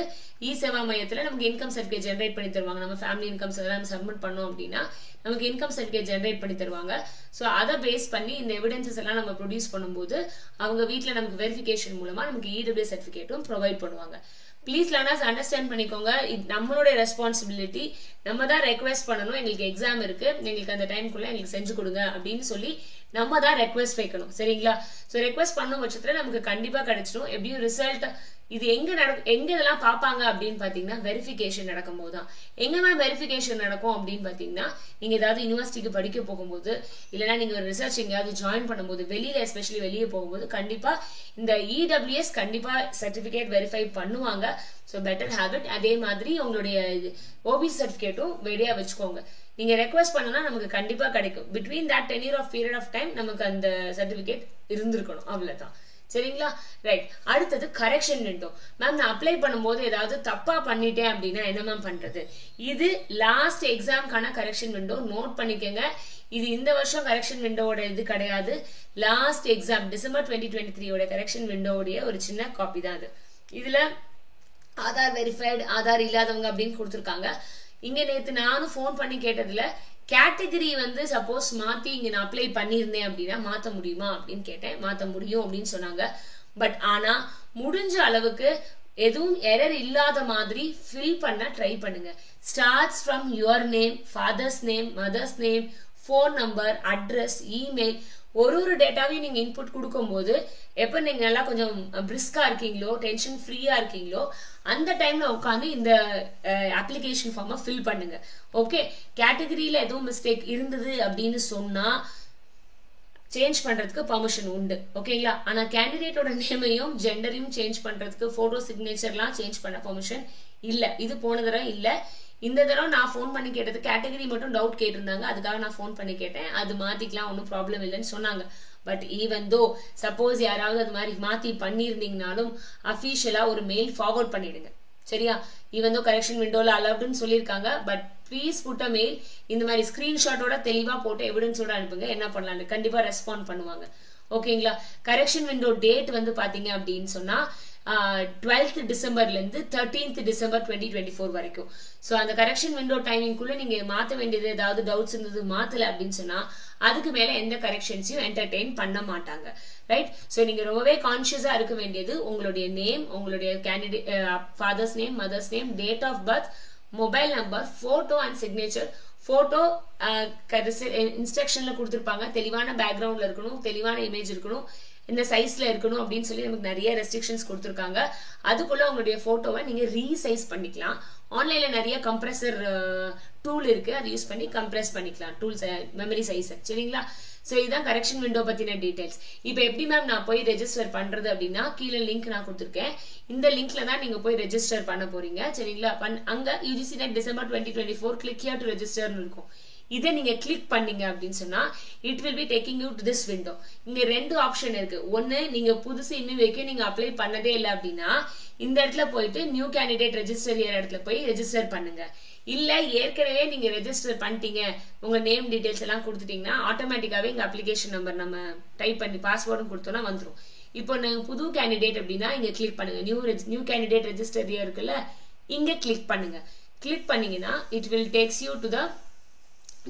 இ சேவா மையத்துல நமக்கு இன்கம் சர்டிபிகேட் ஜென்ரேட் பண்ணி தருவாங்க. நம்ம ஃபேமிலி இன்கம் சப்மிட் பண்ணோம் அப்படின்னா நமக்கு இன்கம் சர்டிபிகேட் ஜென்ரேட் பண்ணி தருவாங்க. ஸோ அதை பேஸ் பண்ணி இந்த எவிடன்சஸ் எல்லாம் நம்ம ப்ரொடியூஸ் பண்ணும்போது அவங்க வீட்டில் நமக்கு வெரிஃபிகேஷன் மூலமா நமக்கு இடபிள்யூஎஸ் சர்டிபிகேட்டும் ப்ரொவைட் பண்ணுவாங்க. ப்ளீஸ் லேர்னர்ஸ் அண்டர்ஸ்டாண்ட் பண்ணிக்கோங்க, நம்மளுடைய ரெஸ்பான்சிபிலிட்டி. நம்ம தான் ரெக்வெஸ்ட் பண்ணணும், எங்களுக்கு எக்ஸாம் இருக்கு, எங்களுக்கு அந்த டைம்குள்ள எங்களுக்கு செஞ்சு கொடுங்க அப்படின்னு சொல்லி நம்ம தான் ரெக்வெஸ்ட் வைக்கணும். சரிங்களா? ஸோ ரெக்வெஸ்ட் பண்ணும் பட்சத்துல நமக்கு கண்டிப்பா கிடைச்சிடும். எப்படியும் ரிசல்ட் இது எங்க இதெல்லாம் பாப்பாங்க அப்படின்னு பாத்தீங்கன்னா வெரிஃபிகேஷன் நடக்கும் போதுதான். எங்க வெரிஃபிகேஷன் நடக்கும் அப்படின்னு பாத்தீங்கன்னா, நீங்க ஏதாவது யூனிவர்சிட்டிக்கு படிக்க போகும்போது, இல்லைன்னா நீங்க ஒரு ரிசர்ச் எங்கேயாவது ஜாயின் பண்ணும்போது, வெளியில எஸ்பெஷலி வெளியே போகும்போது கண்டிப்பா இந்த இடபிள்யூஎஸ் கண்டிப்பா சர்டிபிகேட் வெரிஃபை பண்ணுவாங்க. So better habit. அதே மாதிரி உங்களுடைய ஓபிசி சர்டிபிகேட்டும் ரெடியா வச்சுக்கோங்க. நீங்க ரெக்வெஸ்ட் பண்ணனா நமக்கு கண்டிப்பா கிடைக்கும். Between that tenure of period of time நமக்கு அந்த சர்டிபிகேட் இருந்திருக்கணும், அவ்வளவுதான். சரிங்களா? ரைட். அடுத்தது கரெக்ஷன் விண்டோ. மேம் நான் அப்ளை பண்ணும்போது ஏதாவது தப்பா பண்ணிட்டேன் அப்படின்னா என்ன மேம் பண்றது? இது லாஸ்ட் எக்ஸாம்க்கான கரெக்ஷன் விண்டோ, நோட் பண்ணிக்கங்க. இது இந்த வருஷம் கரெக்ஷன் விண்டோவோட இது கிடையாது. லாஸ்ட் எக்ஸாம் டிசம்பர் 2023 கரெக்ஷன் விண்டோவுடைய ஒரு சின்ன காப்பி தான் அது. இதுல ஆதார் வெரிஃபைடு, ஆதார் இல்லாதவங்க அப்படின்னு கொடுத்துருக்காங்க. இங்க நேத்து நானும் ஃபோன் பண்ணி கேட்டதுல கேட்டகரி வந்து சப்போஸ் மாத்தி இங்க நான் அப்ளை பண்ணியிருந்தேன் அப்படின்னா மாத்த முடியுமா அப்படின்னு கேட்டேன். மாத்த முடியும் அப்படின்னு சொன்னாங்க. பட் ஆனா முடிஞ்ச அளவுக்கு எதுவும் எரர் இல்லாத மாதிரி ஃபில் பண்ண ட்ரை பண்ணுங்க. Starts from your name, fathers name, mother's name, phone number, address, email, ஒரு டேட்டாவையும் நீங்க இன்புட் கொடுக்கும்போது எப்ப நீங்க நல்லா கொஞ்சம் பிரிஸ்கா இருக்கீங்களோ, டென்ஷன் ஃப்ரீயா இருக்கீங்களோ, அந்த டைம்ல உட்காந்து இந்த அப்ளிகேஷன் ஃபார்மை ஃபில் பண்ணுங்க. ஓகே, கேட்டகரியில எதுவும் மிஸ்டேக் இருந்தது அப்படின்னு சொன்னா சேஞ்ச் பண்றதுக்கு பர்மிஷன் உண்டு. ஓகேங்களா? ஆனா கேண்டிடேட்டோட நேமையும் ஜெண்டரையும் சேஞ்ச் பண்றதுக்கு போட்டோ சிக்னேச்சர்லாம் சேஞ்ச் பண்ண பர்மிஷன் இல்ல. இது போன தடவை இல்ல. இந்த தடவை நான் ஃபோன் பண்ணி கேட்டது கேட்டகரி மட்டும் டவுட் கேட்டிருந்தாங்க. அதுக்காக நான் ஃபோன் பண்ணி கேட்டேன். அது மாத்திக்கலாம், ஒன்றும் ப்ராப்ளம் இல்லைன்னு சொன்னாங்க. பட் ஈவன் தோ சப்போஸ் யாராவது அது மாதிரி மாத்தி பண்ணியிருந்தீங்கனாலும் அஃபீஷியலா ஒரு மெயில் ஃபார்வர்ட் பண்ணிடுங்க. சரியா? ஈவன் தோ கரெக்ஷன் விண்டோல அலவுட்னு சொல்லியிருக்காங்க. But please put a mail. இந்த மாதிரி ஸ்கிரீன்ஷாட்டோட தெளிவா போட்டு எவிடன்ஸோட அனுப்புங்க. என்ன பண்ணலான்னு கண்டிப்பா ரெஸ்பாண்ட் பண்ணுவாங்க. ஓகேங்களா? கரெக்ஷன் விண்டோ டேட் வந்து பாத்தீங்க அப்படின்னு சொன்னா 12th டிசம்பர்ல இருந்து 13th டிசம்பர் 2024 வரைக்கும். சோ அந்த கரெக்ஷன் விண்டோ டைமிங்குள்ள நீங்க மாத்த வேண்டியது ஏதாவது டவுட்ஸ் இருந்தது மாத்தல அப்படின்னு சொன்னா அதுக்கு மேல எந்த கரெக்ஷன்ஸையும் என்டர்டெயின் பண்ண மாட்டாங்க. ரைட்? சோ நீங்க ரொம்பவே கான்சியஸா இருக்க வேண்டியது உங்களுடைய நேம், உங்களுடைய candidate father's name, mother's name, date of birth, mobile number, photo and signature. Photo இன்ஸ்ட்ரக்ஷன்ல கொடுத்திருப்பாங்க. தெளிவான பேக்ரவுண்ட்ல இருக்கணும், தெளிவான இமேஜ் இருக்கணும், இந்த சைஸ்ல இருக்கணும் அப்படின்னு சொல்லி நமக்கு நிறைய ரெஸ்ட்ரிக்ஷன்ஸ் கொடுத்திருக்காங்க. அதுக்குள்ள உங்களுடைய போட்டோவை நீங்க ரீசைஸ் பண்ணிக்கலாம். ஆன்லைன்ல நிறைய கம்ப்ரஸர் டூல் இருக்கு, அதை யூஸ் பண்ணி கம்ப்ரஸ் பண்ணிக்கலாம் டூல்ஸ் மெமரி சைஸ். சரிங்களா? சோ இதான் கரெக்ஷன் விண்டோ பத்தின டீடைல்ஸ். இப்போ எப்படி மேம் நான் போய் ரெஜிஸ்டர் பண்றது அப்படின்னா கீழே லிங்க் நான் கொடுத்துருக்கேன். இந்த லிங்க்ல தான் நீங்க போய் ரெஜிஸ்டர் பண்ண போறீங்க. சரிங்களா? அங்க UGC NET December 2024 click here to ரெஜிஸ்டர்னு இருக்கும். இதை நீங்க கிளிக் பண்ணீங்க அப்படின்னு சொன்னா it will be taking you to this window. இங்க ரெண்டு ஆப்ஷன் இருக்கு. ஒன்னு, நீங்க புதுசு இன்னும் வரைக்கும் நீங்க அப்ளை பண்ணதே இல்லை அப்படின்னா இந்த இடத்துல போயிட்டு நியூ கேண்டிடேட் ரெஜிஸ்டர் இடத்துல போய் ரெஜிஸ்டர் பண்ணுங்க. இல்ல ஏற்கனவே நீங்க ரெஜிஸ்டர் பண்ணிட்டீங்க, உங்க நேம் டீடைல்ஸ் எல்லாம் கொடுத்துட்டீங்கன்னா ஆட்டோமேட்டிக்காவே இங்க அப்ளிகேஷன் நம்பர் நம்ம டைப் பண்ணி பாஸ்வேர்டும் கொடுத்தோம்னா வந்துடும். இப்போ நாங்க புது கேண்டிடேட் அப்படின்னா இங்க கிளிக் பண்ணுங்க. நியூ கேண்டிடேட் ரெஜிஸ்டர் இருக்குல்ல, இங்க கிளிக் பண்ணுங்க. கிளிக் பண்ணீங்கன்னா it will tax you to the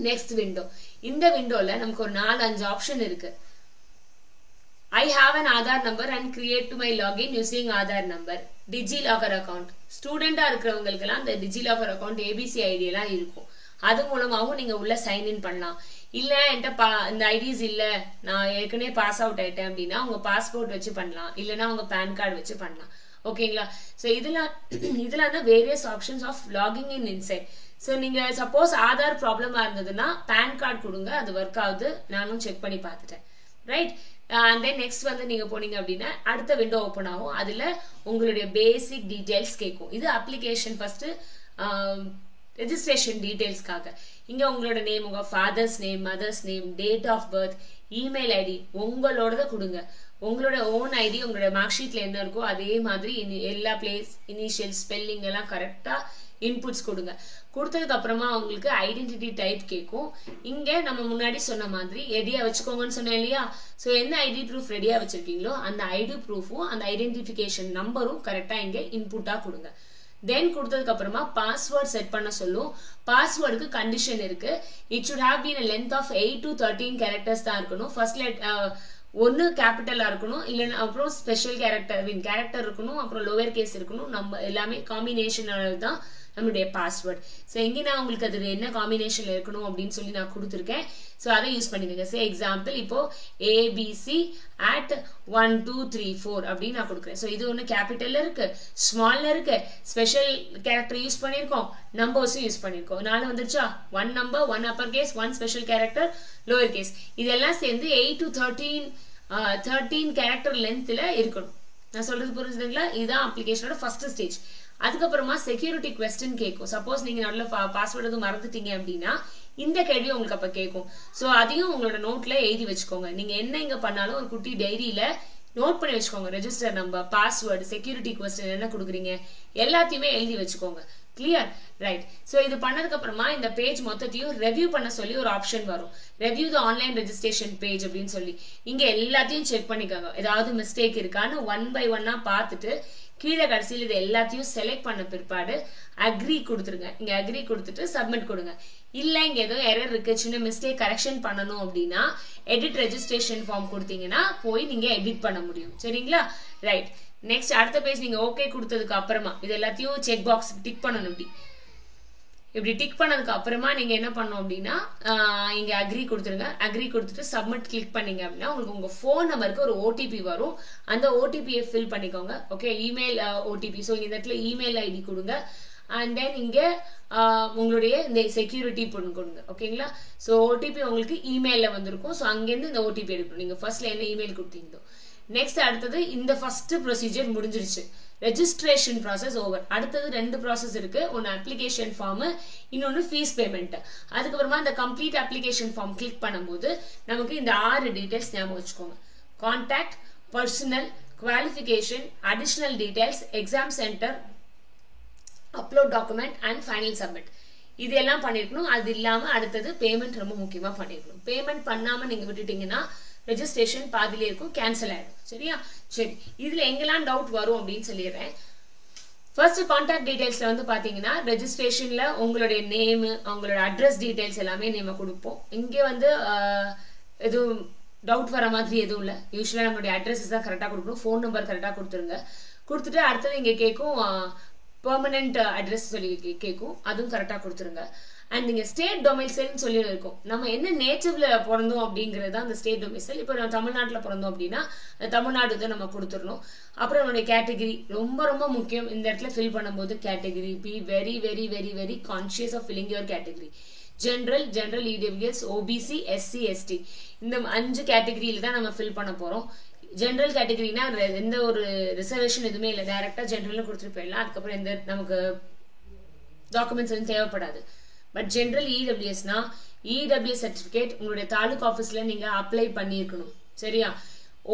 next window. இந்த விண்டோல நமக்கு ஒரு 4-5 ஆப்ஷன் இருக்கு. I have an Aadhaar number and create to my login using Aadhaar number. DigiLocker account. ஸ்டூடெண்டா இருக்கிறவங்களுக்கு எல்லாம் இந்த DigiLocker account ABC ஐடி எல்லாம் இருக்கும். அது மூலமாகவும் நீங்க உள்ள சைன் இன் பண்ணலாம். இல்ல என்கிட்ட இந்த ஐடிஸ் இல்ல, நான் ஏற்கனவே பாஸ் அவுட் ஆயிட்டேன் அப்படின்னா உங்க பாஸ்போர்ட் வச்சு பண்ணலாம், இல்லைன்னா உங்க பேன் கார்டு வச்சு பண்ணலாம். ஓகேங்களா? சோ இதுல தான் various options of logging in inside. So நீங்க சப்போஸ் ஆதார் ப்ராப்ளமா இருந்ததுன்னா பேன் கார்டு கொடுங்க, அது ஒர்க் ஆகுது, நானும் செக் பண்ணி பார்த்துட்டேன். ரைட்? அண்ட் தென் நெக்ஸ்ட் வந்து நீங்க போனீங்க அப்படின்னா அடுத்த விண்டோ ஓப்பன் ஆகும். அதுல உங்களுடைய பேசிக் டீடைல்ஸ் கேட்கும். இது அப்ளிகேஷன் ஃபர்ஸ்ட் ரெஜிஸ்ட்ரேஷன் டீடைல்ஸ்க்காக. இங்க உங்களோட நேம், உங்க father's name, mother's name, date of birth, email ID உங்களோடத கொடுங்க. உங்களோட ஓன் ஐடி உங்களோட மார்க் ஷீட்ல என்ன இருக்கோ அதே மாதிரி எல்லா பிளேஸ், இனிஷியல், ஸ்பெல்லிங் எல்லாம் கரெக்டா இன்புட்ஸ் கொடுங்க. கொடுத்ததுக்கு அப்புறமா உங்களுக்கு ஐடென்டிட்டி டைப் கேட்கும். இங்க நம்ம முன்னாடி சொன்ன மாதிரி ரெடியா வச்சுக்கோங்கன்னு சொன்னேன் இல்லையா? சோ என்ன ஐடி ப்ரூஃப் ரெடியா வச்சிருக்கீங்களோ அந்த ஐடி ப்ரூஃபும் அந்த ஐடென்டிபிகேஷன் நம்பரும் கரெக்டா இங்க இன்புட்டா கொடுங்க. தென் கொடுத்ததுக்கு அப்புறமா பாஸ்வேர்ட் செட் பண்ண சொல்லும். பாஸ்வேர்டுக்கு கண்டிஷன் இருக்கு. It should have been a length of 8 to 13 characters தான் இருக்கணும். ஃபர்ஸ்ட் ஒன்னு கேபிட்டலா இருக்கணும், இல்லைன்னா அப்புறம் ஸ்பெஷல் கேரக்டர் இருக்கணும், அப்புறம் லோவர் கேஸ் இருக்கணும். நம்ம எல்லாமே காம்பினேஷன் தான் நம்மளுடைய பாஸ்வேர்ட். ஸோ இங்கே நான் உங்களுக்கு அது என்ன காம்பினேஷன்ல இருக்கணும் அப்படின்னு சொல்லி நான் கொடுத்துருக்கேன். ஸோ அதை யூஸ் பண்ணிக்கோங்க. சே எக்ஸாம்பிள் இப்போ ABC@1234 அப்படின்னு நான் கொடுக்குறேன். ஸோ இது ஒன்று கேபிட்டல்ல இருக்கு, ஸ்மால்ல இருக்கு, ஸ்பெஷல் கேரக்டர் யூஸ் பண்ணியிருக்கோம், நம்பர்ஸும் யூஸ் பண்ணியிருக்கோம். 4 வந்துருச்சா? 1 number, 1 upper case, 1 special character, lower case. இதெல்லாம் சேர்ந்து 8 to 13 கேரக்டர் லென்த்ல இருக்கணும். நான் சொல்றது புரிஞ்சுதுங்களா? இதுதான் அப்ளிகேஷனோட ஃபர்ஸ்ட் ஸ்டேஜ். அதுக்கப்புறமா செக்யூரிட்டி கொஸ்டின் கேட்கும். சப்போஸ் நீங்க நல்ல பாஸ்வேர்டு எதுவும் மறந்துட்டீங்க அப்படின்னா இந்த கேள்வி உங்களுக்கு அப்ப கேட்கும். சோ அதையும் உங்களோட நோட்ல எழுதி வச்சுக்கோங்க. நீங்க என்ன இங்க பண்ணாலும் ஒரு குட்டி டைரியில நோட் பண்ணி வச்சுக்கோங்க. Register number, password, security question என்ன கொடுக்குறீங்க எல்லாத்தையுமே எழுதி வச்சுக்கோங்க. கிளியர்? ரைட். சோ இது பண்ணதுக்கு அப்புறமா இந்த பேஜ் மொத்தத்தையும் ரெவ்யூ பண்ண சொல்லி ஒரு ஆப்ஷன் வரும். Review the online registration page அப்படின்னு சொல்லி இங்க எல்லாத்தையும் செக் பண்ணிக்கோங்க. ஏதாவது மிஸ்டேக் இருக்கான்னு 1 by 1 பார்த்துட்டு கீழே கடைசியில் இது எல்லாத்தையும் செலக்ட் பண்ண பிற்பாடு அக்ரி கொடுத்துருங்க. இங்க அக்ரி கொடுத்துட்டு சப்மிட் கொடுங்க. இல்ல இங்க ஏதோ எரர் இருக்கு, சின்ன மிஸ்டேக் கரெக்ஷன் பண்ணணும் அப்படின்னா எடிட் ரெஜிஸ்ட்ரேஷன் ஃபார்ம் கொடுத்தீங்கன்னா போய் நீங்க எடிட் பண்ண முடியும். சரிங்களா? ரைட். நெக்ஸ்ட் அடுத்த பேஜ் நீங்க ஓகே கொடுத்ததுக்கு அப்புறமா இது எல்லாத்தையும் செக் பாக்ஸ் டிக் பண்ணணும். இப்படி டிக் பண்ணதுக்கு அப்புறமா நீங்க என்ன பண்ணணும் அப்படின்னா இங்க அக்ரி கொடுத்துருங்க. அக்ரி கொடுத்துட்டு சப்மிட் கிளிக் பண்ணீங்க அப்படின்னா உங்களுக்கு உங்க போன் நம்பருக்கு ஒரு ஓடிபி வரும். அந்த ஓடிபியை ஃபில் பண்ணிக்கோங்க. Okay, email OTP. ஸோ இந்த இடத்துல இமெயில் ஐடி கொடுங்க. அண்ட் தென் இங்க உங்களுடைய இந்த செக்யூரிட்டி கொடுங்க. ஓகேங்களா? ஸோ ஓடிபி உங்களுக்கு இமெயில வந்திருக்கும். ஸோ அங்கேருந்து இந்த ஓடிபி எடுக்கணும். நீங்க ஃபர்ஸ்ட்ல என்ன இமெயில் கொடுத்தீங்களோ. நெக்ஸ்ட் அடுத்தது இந்த ஃபர்ஸ்ட் ப்ரொசீஜர் முடிஞ்சிருச்சு. Registration process over. அடுத்தது 2 ப்ராசஸ் இருக்கு. ஒன்னு அப்ளிகேஷன் ஃபார்ம், இன்னொன்னு ஃபீஸ் பேமெண்ட். அதுக்கப்புறமா இந்த கம்ப்ளீட் அப்ளிகேஷன் ஃபார்ம் கிளிக் பண்ணும்போது நமக்கு இந்த 6 டீடைல்ஸ் ஞாபகம் வச்சுக்கோங்க. Contact, personal, qualification, additional details, exam centre, upload document and final submit. இதெல்லாம் பண்ணிருக்கணும். அது இல்லாம அடுத்தது பேமெண்ட் ரொம்ப முக்கியமா பண்ணிருக்கணும். பேமெண்ட் பண்ணாம நீங்க விட்டுட்டீங்கன்னா ரெஜிஸ்ட்ரேஷன் பாதியிலே இருக்கும், கேன்சல் ஆயிடும். சரியா? சரி, இதுல எங்கெல்லாம் டவுட் வரும் அப்படின்னு சொல்லிடுறேன். ஃபர்ஸ்ட் கான்டாக்ட் டீடைல்ஸ்ல வந்து பாத்தீங்கன்னா ரெஜிஸ்ட்ரேஷன்ல உங்களுடைய நேம், உங்களோட அட்ரஸ் டீடைல்ஸ் எல்லாமே நம்ம கொடுப்போம். இங்க வந்து எதுவும் டவுட் வர மாதிரி எதுவும் இல்லை. யூஸ்வலா நம்மளுடைய அட்ரஸ் தான் கரெக்டா கொடுக்கணும். ஃபோன் நம்பர் கரெக்டா கொடுத்துருங்க. கொடுத்துட்டு அடுத்தது இங்க கேட்கும் பெர்மனன்ட் அட்ரஸ் சொல்லி கேட்கும், அதுவும் கரெக்டா கொடுத்துருங்க. அண்ட் நீங்க ஸ்டேட் டொமைசைல் சொல்லி இருக்கும். நம்ம என்ன நேட்டிவ்ல பிறந்தோம் அப்படிங்கறது அந்த ஸ்டேட் டொமைசைல். இப்போ நம்ம தமிழ்நாட்டுல பிறந்தோம் அப்படின்னா தமிழ்நாடு தான் நம்ம கொடுத்துடணும். அப்புறம் நம்மளுடைய கேட்டகரி ரொம்ப ரொம்ப முக்கியம். இந்த இடத்துல ஃபில் பண்ணும்போது category be very very very very conscious of filling your category. General, EWS, OBC, SC, ST இந்த 5 கேட்டகரியில தான் நம்ம ஃபில் பண்ண போறோம். ஜென்ரல் கேட்டகரினா எந்த ஒரு ரிசர்வேஷன் எதுவுமே இல்லை, டைரக்டா ஜென்ரல் கொடுத்துட்டு போயிடலாம். அதுக்கப்புறம் எந்த நமக்கு டாக்குமெண்ட்ஸ் எதுவும் தேவைப்படாது. பட் ஜென்ரல் இடபிள்யூஎஸ்னா இடபிள்யூஎஸ் சர்டிபிகேட் உங்களுடைய தாலுக் ஆஃபீஸ்ல நீங்க அப்ளை பண்ணிருக்கணும். சரியா?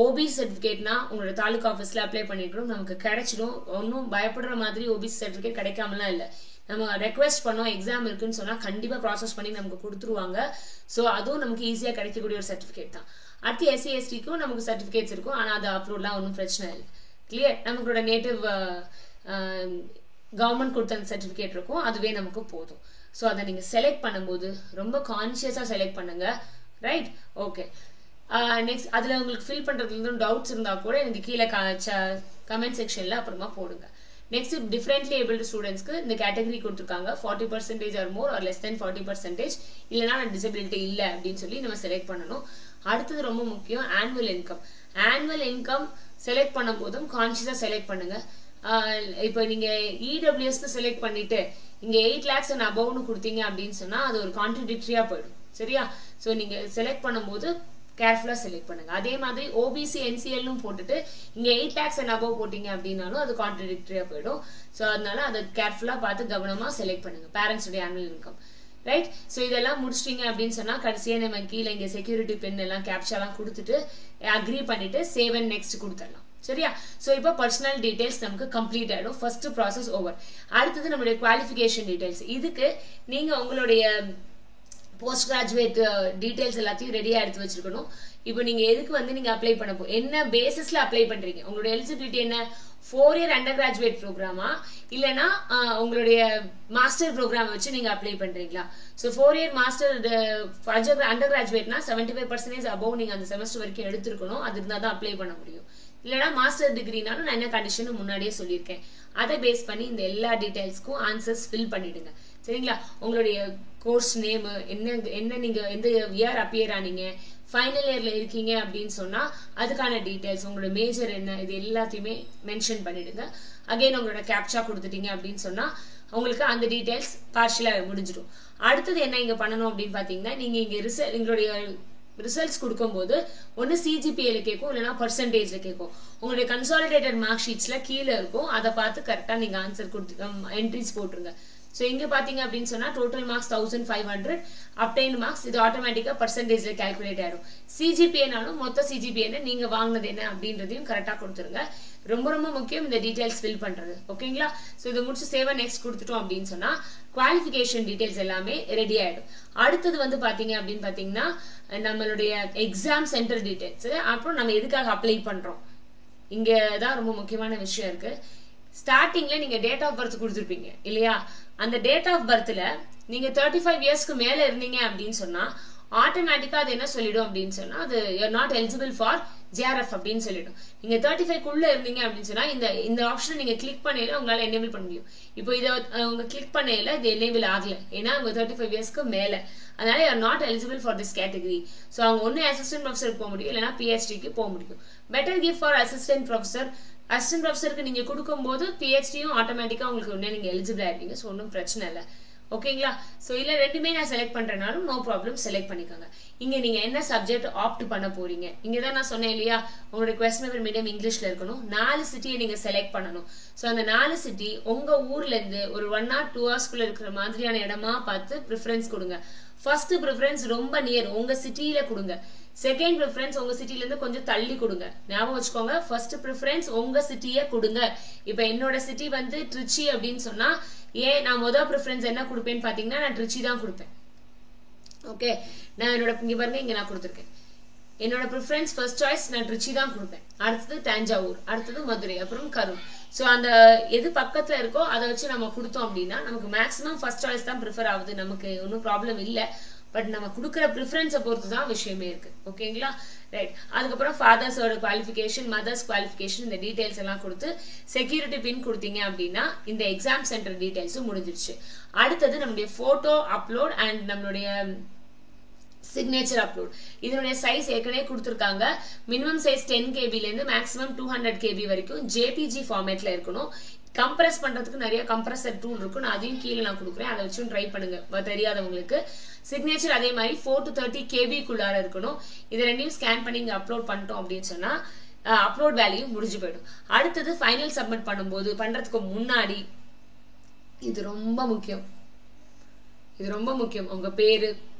ஓபிசி சர்டிபிகேட்னா உங்களோட தாலுக் ஆஃபீஸ்ல அப்ளை பண்ணிருக்கணும். நமக்கு கிடைச்சிடும். ஒன்னும் பயப்படுற மாதிரி ஓபிசி சர்டிபிகேட் கிடைக்காமலாம் இல்லை. நம்ம ரெக்வெஸ்ட் பண்ணோம், எக்ஸாம் இருக்குன்னு சொன்னா கண்டிப்பா ப்ராசஸ் பண்ணி நமக்கு கொடுத்துருவாங்க. ஸோ அதுவும் நமக்கு ஈஸியா கிடைக்கக்கூடிய ஒரு சர்டிபிகேட் தான். அடுத்து எஸ்சி எஸ்டிக்கும் நமக்கு சர்டிபிகேட்ஸ் இருக்கும். ஆனா அது அப்லோட்லாம் ஒன்றும் பிரச்சனை இல்லை. கிளியர்? நமங்களோட நேட்டிவ் கவர்மெண்ட் கொடுத்த அந்த சர்டிபிகேட் இருக்கும், அதுவே நமக்கு போதும். ஸோ அதை நீங்க செலக்ட் பண்ணும்போது ரொம்ப கான்சியஸா செலக்ட் பண்ணுங்க. ரைட்? ஓகே. நெக்ஸ்ட் அதுல உங்களுக்கு ஃபில் பண்றதுல டவுட்ஸ் இருந்தா கூட எனக்கு கீழே கமெண்ட் செக்ஷன்ல அப்புறமா போடுங்க. நெக்ஸ்ட் டிஃபரெண்ட்லி ஏபிள்டு ஸ்டூடெண்ட்ஸ்க்கு இந்த கேட்டகரி கொடுத்துருக்காங்க. 40% or more or less than 40%. இல்லைன்னா டிசபிலிட்டி இல்லை அப்படின்னு சொல்லி நம்ம செலக்ட் பண்ணணும். அடுத்தது ரொம்ப முக்கியம், annual income. Annual income select பண்ணும் போதும் கான்சியஸா செலக்ட் பண்ணுங்க. இப்போ நீங்க இடபிள்யூஎஸ்க்கு செலக்ட் பண்ணிட்டு இங்க 8 lakhs and above கொடுத்தீங்க அப்படின்னு சொன்னா அது ஒரு கான்ட்ரடிக்டரியா போயிடும். சரியா? சோ நீங்க செலக்ட் பண்ணும்போது கேர்ஃபுல்லா செலக்ட் பண்ணுங்க. அதே மாதிரி ஓபிசி என்சிஎல்லும் போட்டுட்டு இங்க 8 lakhs and above போட்டீங்க அப்படின்னாலும் அது கான்ட்ரடிக்டரியா போயிடும். சோ அதனால அதை கேர்ஃபுல்லா பார்த்து கவனமா செலக்ட் பண்ணுங்க. பேரண்ட்ஸோட ஆனுவல் இன்கம். ரைட்? சோ இதெல்லாம் முடிச்சிட்டீங்க அப்படின்னு சொன்னா கடைசியா நம்ம கீழே இங்க செக்யூரிட்டி பின் எல்லாம் கேப்சாலாம் கொடுத்துட்டு அக்ரி பண்ணிட்டு சேவ் அண்ட் நெக்ஸ்ட் கொடுத்துடலாம். சரியா? சோ இப்போ பர்சனல் டீடைல்ஸ் நமக்கு கம்ப்ளீட் ஆயிடும். First process over. அடுத்தது நம்மளுடைய குவாலிஃபிகேஷன் டீடைல்ஸ். இதுக்கு நீங்க உங்களுடைய போஸ்ட் கிராஜுவேட் டீடைல்ஸ் எல்லாத்தையும் ரெடியா எடுத்து வச்சிருக்கணும். இப்போ நீங்க எதுக்கு வந்து நீங்க அப்ளை பண்ண என்ன பேசிஸ்ல அப்ளை பண்றீங்க? உங்களுடைய எலிஜிபிலிட்டி என்ன? 4 year அண்டர் கிராஜுவேட் ப்ரோக்ராமா இல்லனா உங்களுடைய மாஸ்டர் ப்ரோக்ராம் வச்சு நீங்க அப்ளை பண்றீங்களா? சோ 4 year மாஸ்டர் அண்டர் கிராஜுவேட்னா 75% above நீங்க அந்த செமஸ்டர் வரைக்கும் எடுத்துக்கணும். அது இருந்தா தான் அப்ளை பண்ண முடியும். இல்லனா மாஸ்டர் டிகிரினாலும் நான் என்ன கண்டிஷன் முன்னாடியே சொல்லியிருக்கேன். அதை பேஸ் பண்ணி இந்த எல்லா டீடைல்ஸ்க்கும் ஆன்சர்ஸ் ஃபில் பண்ணிடுங்க. சரிங்களா? உங்களுடைய கோர்ஸ் நேம் என்ன, நீங்க எந்த இயர் அப்பியர் ஆனீங்க, ஃபைனல் இயர்ல இருக்கீங்க அப்படின்னு சொன்னா அதுக்கான டீடைல்ஸ், உங்களோட மேஜர் என்ன, இது எல்லாத்தையுமே மென்ஷன் பண்ணிடுங்க. அகைன் உங்களோட கேப்சா கொடுத்துட்டீங்க அப்படின்னு சொன்னா உங்களுக்கு அந்த டீடைல்ஸ் பார்ஷியலா முடிஞ்சிடும். அடுத்தது என்ன இங்க பண்ணணும் அப்படின்னு பாத்தீங்கன்னா, நீங்க இங்க எங்களுடைய ரிசல்ட்ஸ் கொடுக்கும்போது ஒன்னு சிஜிபிஏல கேட்கும், இல்லைன்னா பர்சன்டேஜ்ல கேட்கும். உங்களுடைய கன்சாலிடேட்டட் மார்க் ஷீட்ஸ்ல கீழே இருக்கும். அதை பார்த்து கரெக்டா நீங்க ஆன்சர் கொடுத்து என்ட்ரிஸ் போட்டுருங்க. சோ இங்க பாத்தீங்க அப்படின்னு சொன்னா டோட்டல் மார்க்ஸ் 1500, அப்டைன்ட் மார்க்ஸ் இது ஆட்டோமேட்டிக்கா பர்சன்டேஜ்ல கால்குலேட் ஆயிடும். சிஜிபிஏனாலும் மொத்த சிஜிபிஏன்னு நீங்க வாங்கினது என்ன அப்படின்றதையும் கரெக்டா கொடுத்துருங்க. ரொம்ப ரொம்ப முக்கியம் இந்த டீடைல்ஸ் ஃபில் பண்றது. ஓகேங்களா? சோ இதை முடிச்சு சேவ் நெக்ஸ்ட் கொடுத்துட்டோம் அப்படின்னு சொன்னா குவாலிஃபிகேஷன் டீடைல்ஸ் எல்லாமே ரெடி ஆயிடும். அடுத்தது வந்து பாத்தீங்க அப்படின்னு பாத்தீங்கன்னா நம்மளுடைய எக்ஸாம் சென்டர் டீடைல்ஸ், அப்புறம் நம்ம எதுக்காக அப்ளை பண்றோம், இங்கதான் ரொம்ப முக்கியமான விஷயம் இருக்கு. ஸ்டார்டிங்ல நீங்க டேட் ஆஃப் பர்த் கொடுத்துருப்பீங்க இல்லையா? அந்த டேட் ஆஃப் பர்த்ல நீங்க 35 இயர்ஸ்க்கு மேல இருந்தீங்க அப்படின்னு சொன்னா ஆட்டோமேட்டிக்கா அது என்ன சொல்லிடும் அப்படின்னு சொன்னா அது you are not eligible for GRF அப்படின்னு சொல்லிடும். நீங்க 35க்குள்ள இருந்தீங்க அப்படின்னு சொன்னா இந்த ஆப்ஷனை நீங்க கிளிக் பண்ணையில உங்களால எனேபிள் பண்ண முடியும். இப்போ இதை உங்க கிளிக் பண்ணையில இது எனேபிள் ஆகல, ஏன்னா உங்க 35 இயர்ஸ்க்கு மேல, அதனால you are not eligible for this category. So அவங்க ஒன்னு அசிஸ்டன்ட் ப்ரொஃபஸருக்கு போக முடியும், இல்லைன்னா பிஹெச்டிக்கு போக முடியும். Better give for assistant professor. Assistant ப்ரொஃபஸருக்கு நீங்க கொடுக்கும்போது பிஹெச்டியும் ஆட்டோமேட்டிக்கா உங்களுக்கு ஒன்னே நீங்க எலிஜிபிள் ஆயிருப்பீங்க. ஸோ ஒன்றும் பிரச்சனை இல்லை. ஓகேங்களா? சோ இல்ல ரெண்டுமே நான் செலக்ட் பண்றேனாலும் நோ ப்ராப்ளம், செலக்ட் பண்ணிக்கோங்க. இங்க நீங்க என்ன சப்ஜெக்ட் ஆப்ட் பண்ண போறீங்க, இங்கதான் நான் சொன்னேன் இல்லையா, உங்களுடைய கொஸ்டின் பேப்பர் மீடியம் இங்கிலீஷ்ல இருக்கணும். 4 சிட்டியை நீங்க செலக்ட் பண்ணணும். சோ அந்த 4 சிட்டி உங்க ஊர்ல இருந்து ஒரு 1 or 2 hours இருக்கிற மாதிரியான இடமா பார்த்து ப்ரிஃபரன்ஸ் கொடுங்க. ஃபர்ஸ்ட் ப்ரிஃபரன்ஸ் ரொம்ப நியர் உங்க சிட்டியில கொடுங்க. செகண்ட் ப்ரிஃபரன்ஸ் உங்க சிட்டில இருந்து கொஞ்சம் தள்ளி கொடுங்க. ஞாபகம் வச்சுக்கோங்க, ஃபர்ஸ்ட் ப்ரிஃபரன்ஸ் உங்க சிட்டியை கொடுங்க. இப்ப என்னோட சிட்டி வந்து ட்ரிச்சி அப்படின்னு சொன்னா நான் முதல் ப்ரிஃபரன்ஸ் என்ன கொடுப்பேன்னு பாத்தீங்கன்னா நான் ட்ரிச்சி தான் கொடுப்பேன். ஓகே, நான் என்னோட இங்க பாருங்க, இங்க நான் கொடுத்துருக்கேன். என்னோட ப்ரிஃபரன்ஸ் ஃபர்ஸ்ட் சாய்ஸ் நான் ட்ரிச்சி தான் கொடுப்பேன். அடுத்தது தஞ்சாவூர், அடுத்தது மதுரை, அப்புறம் கரூர். சோ அந்த எது பக்கத்துல இருக்கோ அதை வச்சு நம்ம கொடுத்தோம் அப்படின்னா நமக்கு மேக்ஸிமம் ஃபர்ஸ்ட் சாய்ஸ் தான் ப்ரிஃபர் ஆகுது. நமக்கு ஒன்றும் ப்ராப்ளம் இல்லை. பட் நம்ம கொடுக்குற ப்ரிஃபரன்ஸை பொறுத்து தான் விஷயமே இருக்கு. ஓகேங்களா? ரைட். அதுக்கப்புறம் ஃபாதர்ஸோட குவாலிஃபிகேஷன், மதர்ஸ் குவாலிஃபிகேஷன், இந்த டீடைல்ஸ் எல்லாம் கொடுத்து செக்யூரிட்டி பின் கொடுத்தீங்க அப்படின்னா இந்த எக்ஸாம் சென்டர் டீடைல்ஸும் முடிஞ்சிருச்சு. அடுத்தது நம்மளுடைய போட்டோ அப்லோட் அண்ட் நம்மளுடைய சிக்னேச்சர் அப்லோட். இதனுடைய சைஸ் ஏற்கனவே கொடுத்துருக்காங்க. மினிமம் சைஸ் 10 KB இருந்து மேக்ஸிமம் 200 KB வரைக்கும் ஜேபிஜி ஃபார்மேட்ல இருக்கணும். கம்ப்ரஸ் பண்றதுக்கு நிறைய கம்ப்ரஸர் டூல் இருக்கும், நான் அதையும் கீழே நான் கொடுக்குறேன், அதை வச்சும் ட்ரை பண்ணுங்க தெரியாதவங்களுக்கு. சிக்னேச்சர் அதே மாதிரி 4 to 30 KB இருக்கணும். இதை ரெண்டையும் ஸ்கேன் பண்ணி இங்க அப்லோட் பண்ணிட்டோம் அப்படின்னு சொன்னா அப்லோட் வேல்யூ முடிஞ்சு போயிடும். அடுத்தது ஃபைனல் சப்மிட் பண்ணும்போது பண்றதுக்கு முன்னாடி இது ரொம்ப முக்கியம், உங்க பேரு,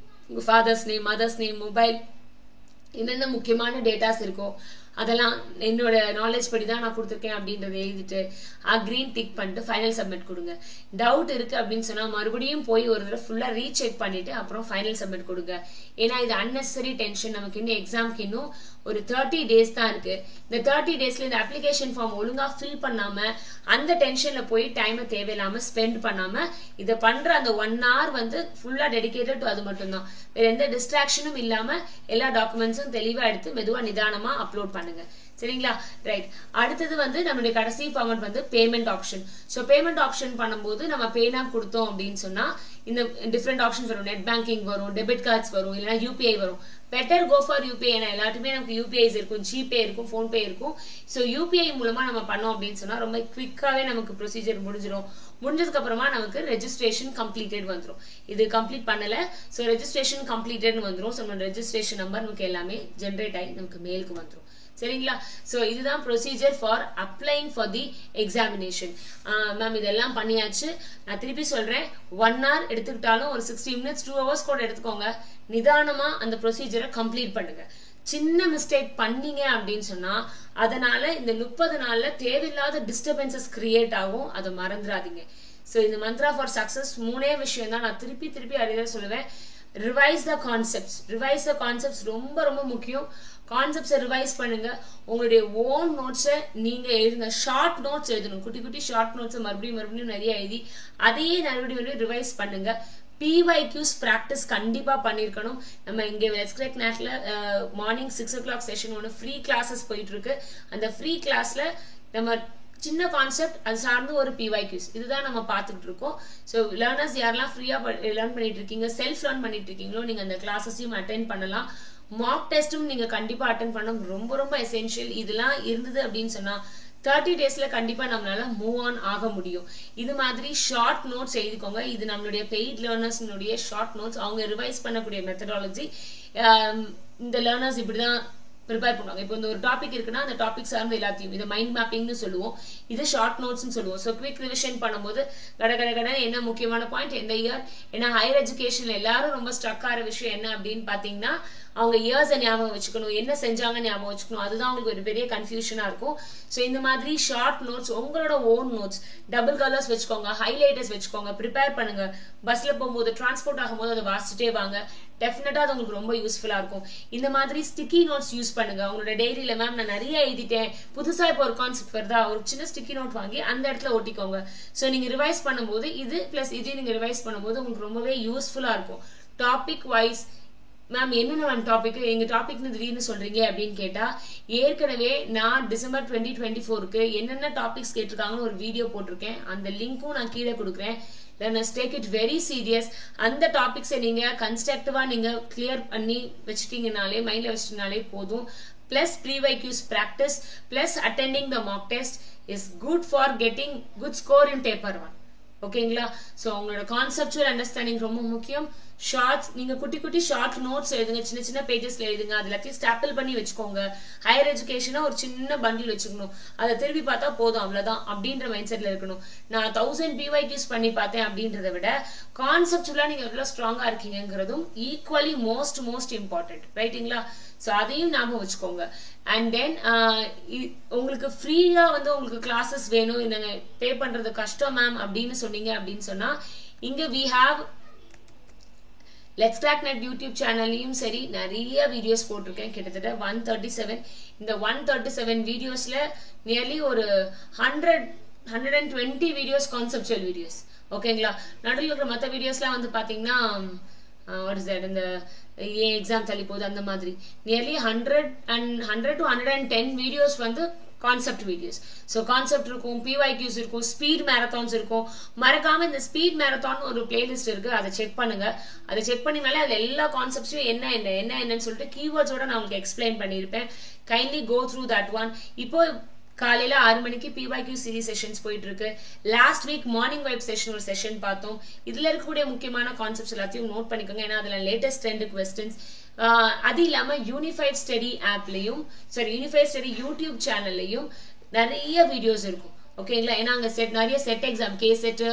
உங்க father's name, mother's name, mobile, என்னென்ன முக்கியமான டேட்டாஸ் இருக்கோ அதெல்லாம் என்னோட நாலேஜ் படி தான் நான் கொடுத்துருக்கேன் அப்படின்றத எழுதிட்டு கிரீன் டிக் பண்ணிட்டு ஃபைனல் சப்மிட் கொடுங்க. டவுட் இருக்கு அப்படின்னு சொன்னா மறுபடியும் போய் ஒரு தடவை ஃபுல்லா ரீசெக் பண்ணிட்டு அப்புறம் ஃபைனல் சப்மிட் கொடுங்க. ஏன்னா இது அன்னெசரி டென்ஷன். நமக்கு இன்னும் எக்ஸாம்க்கு இன்னும் ஒரு 30 days தான் இருக்கு. இந்த 30 daysல இந்த அப்ளிகேஷன் ஃபார்ம் ஒழுங்கா ஃபில் பண்ணாம அந்த டென்ஷன்ல போய் டைமை தேவையில்லாம ஸ்பெண்ட் பண்ணாம இதை பண்ற அந்த 1 hour வந்து ஃபுல்லா டெடிகேட்டட் டு அது மட்டும்தான். வேற எந்த டிஸ்ட்ராக்ஷனும் இல்லாம எல்லா டாக்குமெண்ட்ஸும் தெளிவா எடுத்து மெதுவா நிதானமா அப்லோட் பண்ணுங்க. சரிங்களா? ரைட். அடுத்தது வந்து நம்மளுடைய கடைசி ஃபார்மட் வந்து payment option. So payment option பண்ணும்போது நம்ம பேனா கொடுத்தோம் அப்படின்னு சொன்னா இந்த டிஃப்ரெண்ட் ஆப்ஷன்ஸ் வரும். நெட் பேங்கிங் வரும், டெபிட் கார்ட்ஸ் வரும், இல்லைன்னா யூபிஐ வரும். Better go for UPI. ஏன்னா எல்லாத்துக்குமே நமக்கு யூபிஐஸ் இருக்கும், ஜிபே இருக்கும், போன்பே இருக்கும். ஸோ யூபிஐ மூலமா நம்ம பண்ணோம் அப்படின்னு சொன்னா ரொம்ப குவிக்காவே நமக்கு ப்ரொசீஜர் முடிஞ்சிடும். முடிஞ்சதுக்கு அப்புறமா நமக்கு ரெஜிஸ்ட்ரேஷன் கம்ப்ளீட்டட் வந்துடும். இது கம்ப்ளீட் பண்ணல, ஸோ ரெஜிஸ்ட்ரேஷன் கம்ப்ளீட்டட் வந்துடும். ஸோ நம்ம ரெஜிஸ்ட்ரேஷன் நம்பர் நமக்கு எல்லாமே ஜென்ரேட் ஆகி நமக்கு மெயிலுக்கு வந்துடும். சரிங்களா? சோ இதுதான் procedure for அப்ளைங் for the examination. Ma'am இதெல்லாம் பண்ணியாச்சு. நான் திருப்பி சொல்றேன், 1 hour எடுத்துக்கிட்டாலும் ஒரு 60 minutes 2 hours கூட எடுத்துக்கோங்க. நிதானமா அந்த ப்ரொசீஜரை கம்ப்ளீட் பண்ணுங்க. சின்ன மிஸ்டேக் பண்ணீங்க அப்படின்னு சொன்னா அதனால இந்த 30 நாள்ல தேவையில்லாத டிஸ்டர்பன்சஸ் கிரியேட் ஆகும். அதை மறந்துடாதீங்க. சோ இந்த மந்த்ரா ஃபார் சக்சஸ் 3 விஷயம் தான் நான் திருப்பி அடிக்கடி சொல்லுவேன். ரிவைஸ் த கான்செப்ட்ஸ் ரொம்ப ரொம்ப முக்கியம். கான்செப்ட்ஸை ரிவைஸ் பண்ணுங்க. உங்களுடைய ஓன் நோட்ஸை நீங்க எழுதுங்க. ஷார்ட் நோட்ஸ் எழுதணும். குட்டி ஷார்ட் நோட்ஸை மறுபடியும் நிறைய எழுதி அதையே மறுபடியும் ரிவைஸ் பண்ணுங்க. PYQs பிராக்டிஸ் கண்டிப்பா பண்ணிருக்கணும். நம்ம இங்க வெஸ்ட்கிராக் நேட்ல மார்னிங் 6 o'clock செஷன் ஒன்று ஃப்ரீ கிளாஸஸ் போயிட்டு இருக்கு. அந்த ஃப்ரீ கிளாஸ்ல நம்ம சின்ன கான்செப்ட் அது சார்ந்து ஒரு PYQs இதுதான் நம்ம பார்த்துட்டு இருக்கோம். ஸோ லேர்னர்ஸ் யாரெல்லாம் ஃப்ரீயா லேர்ன் பண்ணிட்டு இருக்கீங்க, செல்ஃப் லேர்ன் பண்ணிட்டு இருக்கீங்களோ நீங்க அந்த கிளாஸஸையும் அட்டென்ட் பண்ணலாம். மார்க் டெஸ்டும் நீங்க கண்டிப்பா அட்டென்ட் பண்ணணும். ரொம்ப ரொம்ப எசென்ஷியல். இதெல்லாம் இருந்தது அப்படின்னு சொன்னா 30 daysல கண்டிப்பா நம்மளால மூவ் ஆன் ஆக முடியும். இது மாதிரி ஷார்ட் நோட்ஸ் எழுதிக்கோங்க. இது நம்மளுடைய பெய்ட் லேர்னர்ஸ்னுடைய ஷார்ட் நோட்ஸ். அவங்க ரிவைஸ் பண்ணக்கூடிய மெத்தடாலஜி. இந்த லேர்னர்ஸ் இப்படிதான் ப்ரிப்பேர் பண்ணுவாங்க. இப்போ இந்த ஒரு டாபிக் இருக்குன்னா அந்த டாபிக் சார்ந்து எல்லாத்தையும் இதை மைண்ட் மேப்பிங்னு சொல்லுவோம், இது ஷார்ட் நோட்ஸ்னு சொல்லுவோம். ஸோ குவிக் ரிவிஷன் பண்ணும்போது கட என்ன முக்கியமான பாயிண்ட் எந்த இயர். ஏன்னா ஹையர் எஜுகேஷன்ல எல்லாரும் ரொம்ப ஸ்ட்ரக் ஆகிற விஷயம் என்ன அப்படின்னு பாத்தீங்கன்னா அவங்க இயர்ஸ் ஞாபகம் வச்சுக்கணும், என்ன செஞ்சாங்க ஞாபகம் வச்சுக்கணும், அதுதான் உங்களுக்கு ஒரு பெரிய கன்ஃபியூஷனா இருக்கும். ஸோ இந்த மாதிரி ஷார்ட் நோட்ஸ், உங்களோட ஓன் நோட்ஸ், டபுள் கலர்ஸ் வச்சுக்கோங்க, ஹைலைட்டர்ஸ் வச்சுக்கோங்க, ப்ரிப்பேர் பண்ணுங்க. பஸ்ல போகும்போது, டிரான்ஸ்போர்ட் ஆகும்போது அதை வாசிச்சுட்டே வாங்க. டெஃபினட்டா அது உங்களுக்கு ரொம்ப யூஸ்ஃபுல்லா இருக்கும். இந்த மாதிரி ஸ்டிக்கி நோட்ஸ் யூஸ் பண்ணுங்க. உங்களோட டைரியில மேம் நான் நிறைய எழுதிட்டேன், புதுசா இப்போ ஒரு கான்செப்ட் வருதா, ஒரு சின்ன ஸ்டிக்கி நோட் வாங்கி அந்த இடத்துல ஒட்டிக்கோங்க. ஸோ நீங்க ரிவைஸ் பண்ணும்போது இது பிளஸ் இது நீங்க ரிவைஸ் பண்ணும்போது உங்களுக்கு ரொம்பவே யூஸ்ஃபுல்லா இருக்கும். டாபிக் வைஸ் மேம் என்னென்ன மேம் டாபிக், எங்க டாபிக்னு திடீர்னு சொல்றீங்க அப்படின்னு கேட்டா, ஏற்கனவே நான் டிசம்பர் 2024க்கு என்னென்ன டாபிக்ஸ் கேட்டிருக்காங்கன்னு ஒரு வீடியோ போட்டிருக்கேன். அந்த லிங்க்கும் நான் கீழே கொடுக்குறேன். Learners take it very serious. அந்த டாபிக்ஸை நீங்க கன்ஸ்ட்ரக்டிவா நீங்க கிளியர் பண்ணி வச்சுட்டீங்கனாலே, மைண்ட்ல வச்சுட்டீங்கனாலே போதும். Plus previous practice plus attending the mock test is good for getting good score in paper 1. ஓகேங்களா? ஸோ உங்களோட கான்செப்சுவல் அண்டர்ஸ்டாண்டிங் ரொம்ப முக்கியம். ஷார்ட்ஸ், நீங்க குட்டி குட்டி ஷார்ட் நோட்ஸ் எழுதுங்க, சின்ன சின்ன பேஜஸ்ல எழுதுங்க, அது எல்லாத்தையும் ஸ்டாப்பிள் பண்ணி வச்சுக்கோங்க. ஹையர் எஜுகேஷனா ஒரு சின்ன பண்டில் வச்சுக்கணும், அதை திருப்பி பார்த்தா போதும், அவ்வளவுதான் அப்படின்ற மைண்ட் செட்ல இருக்கணும். நான் 1000 PYQs பண்ணி பார்த்தேன் அப்படின்றத விட கான்செப்டுவலா நீங்க எவ்வளவு ஸ்ட்ராங்கா இருக்கீங்கிறதும் ஈக்குவலி மோஸ்ட் இம்பார்ட்டன்ட், ரைட்டுங்களா? ஸோ அதையும் ஞாபகம் வச்சுக்கோங்க. அண்ட் தென் உங்களுக்கு ஃப்ரீயா வந்து உங்களுக்கு கிளாஸஸ் வேணும், நீங்க பே பண்றது கஷ்டம் மேம் அப்படின்னு சொன்னீங்க அப்படின்னு சொன்னா, இங்க we have let's crack net YouTube சேனல்லையும் சரி நிறைய வீடியோஸ் போட்டிருக்கேன், கிட்டத்தட்ட 137. இந்த 137 வீடியோஸ்ல நியர்லி ஒரு 120 வீடியோஸ் கான்செப்சுவல் வீடியோஸ். ஓகேங்களா? நடுவில் இருக்கிற மற்ற வீடியோஸ்லாம் வந்து பாத்தீங்கன்னா வாட் இஸ் தட், இந்த எக்ஸாம் தள்ளி போகுது அந்த மாதிரி நியர்லி 100 to 110 வீடியோஸ் வந்து கான்செப்ட் வீடியோஸ். ஸோ கான்செப்ட் இருக்கும், PYQs இருக்கும், ஸ்பீட் மேரத்தான்ஸ் இருக்கும். மறக்காம இந்த ஸ்பீட் மேரத்தான் ஒரு பிளேலிஸ்ட் இருக்கு, அதை செக் பண்ணுங்க. அதை செக் பண்ணினாலே அதுல எல்லா கான்செப்ட்ஸும் என்னன்னு சொல்லிட்டு கீவேர்ட்ஸோட நான் உங்களுக்கு எக்ஸ்பிளைன் பண்ணியிருப்பேன். Kindly go through that one. இப்போ காலையில 6 மணிக்கு PYQ சீரிஸ் செஷன்ஸ் போயிட்டு இருக்கு. Last week morning vibe session ஒரு செஷன் பார்த்தோம். இதுல இருக்கக்கூடிய முக்கியமான கான்செப்ட்ஸ் எல்லாத்தையும் நோட் பண்ணிக்கோங்க, ஏன்னா அதுல லேட்டஸ்ட் ட்ரெண்ட் கொஸ்டின்ஸ். அது இல்லாம யூனிஃபைட் ஸ்டடி ஆப்லயும் சரி, யூனிஃபைட் ஸ்டடி யூடியூப் சேனல்லையும் நிறைய வீடியோஸ் இருக்கும். ஓகேங்களா? ஏன்னா அங்க நிறைய set exam, K set,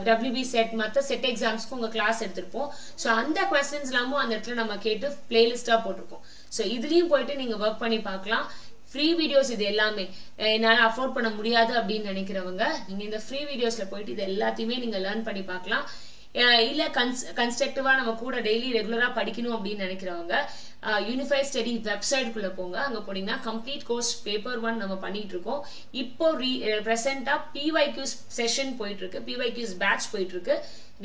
WB set, மற்ற செட் எக்ஸாம்ஸ்க்கு உங்க கிளாஸ் எடுத்திருப்போம். ஸோ அந்த கொஸ்டின்ஸ் எல்லாமும் அந்த இடத்துல நம்ம கேட்டு பிளேலிஸ்டா போட்டிருப்போம். ஸோ இதுலயும் போயிட்டு நீங்க ஒர்க் பண்ணி பார்க்கலாம். ஃப்ரீ வீடியோஸ் இது எல்லாமே என்னால அஃபோர்ட் பண்ண முடியாது அப்படின்னு நினைக்கிறவங்க நீங்க இந்த ஃப்ரீ வீடியோஸ்ல போயிட்டு இது எல்லாத்தையுமே நீங்க லேர்ன் பண்ணி பார்க்கலாம். இல்ல கன்ஸ்ட்ரக்டிவா நம்ம கூட டெய்லி ரெகுலரா படிக்கணும் அப்படின்னு நினைக்கிறவங்க யூனிஃபைட் ஸ்டடி வெப்சைட்குள்ள போங்க. அங்க போனீங்கன்னா கம்ப்ளீட் கோர்ஸ் பேப்பர் 1 நம்ம பண்ணிட்டு இருக்கோம். இப்போ பிரசென்டா PYQs செஷன் போயிட்டு இருக்கு, PYQs பேட்ச் போயிட்டு இருக்கு.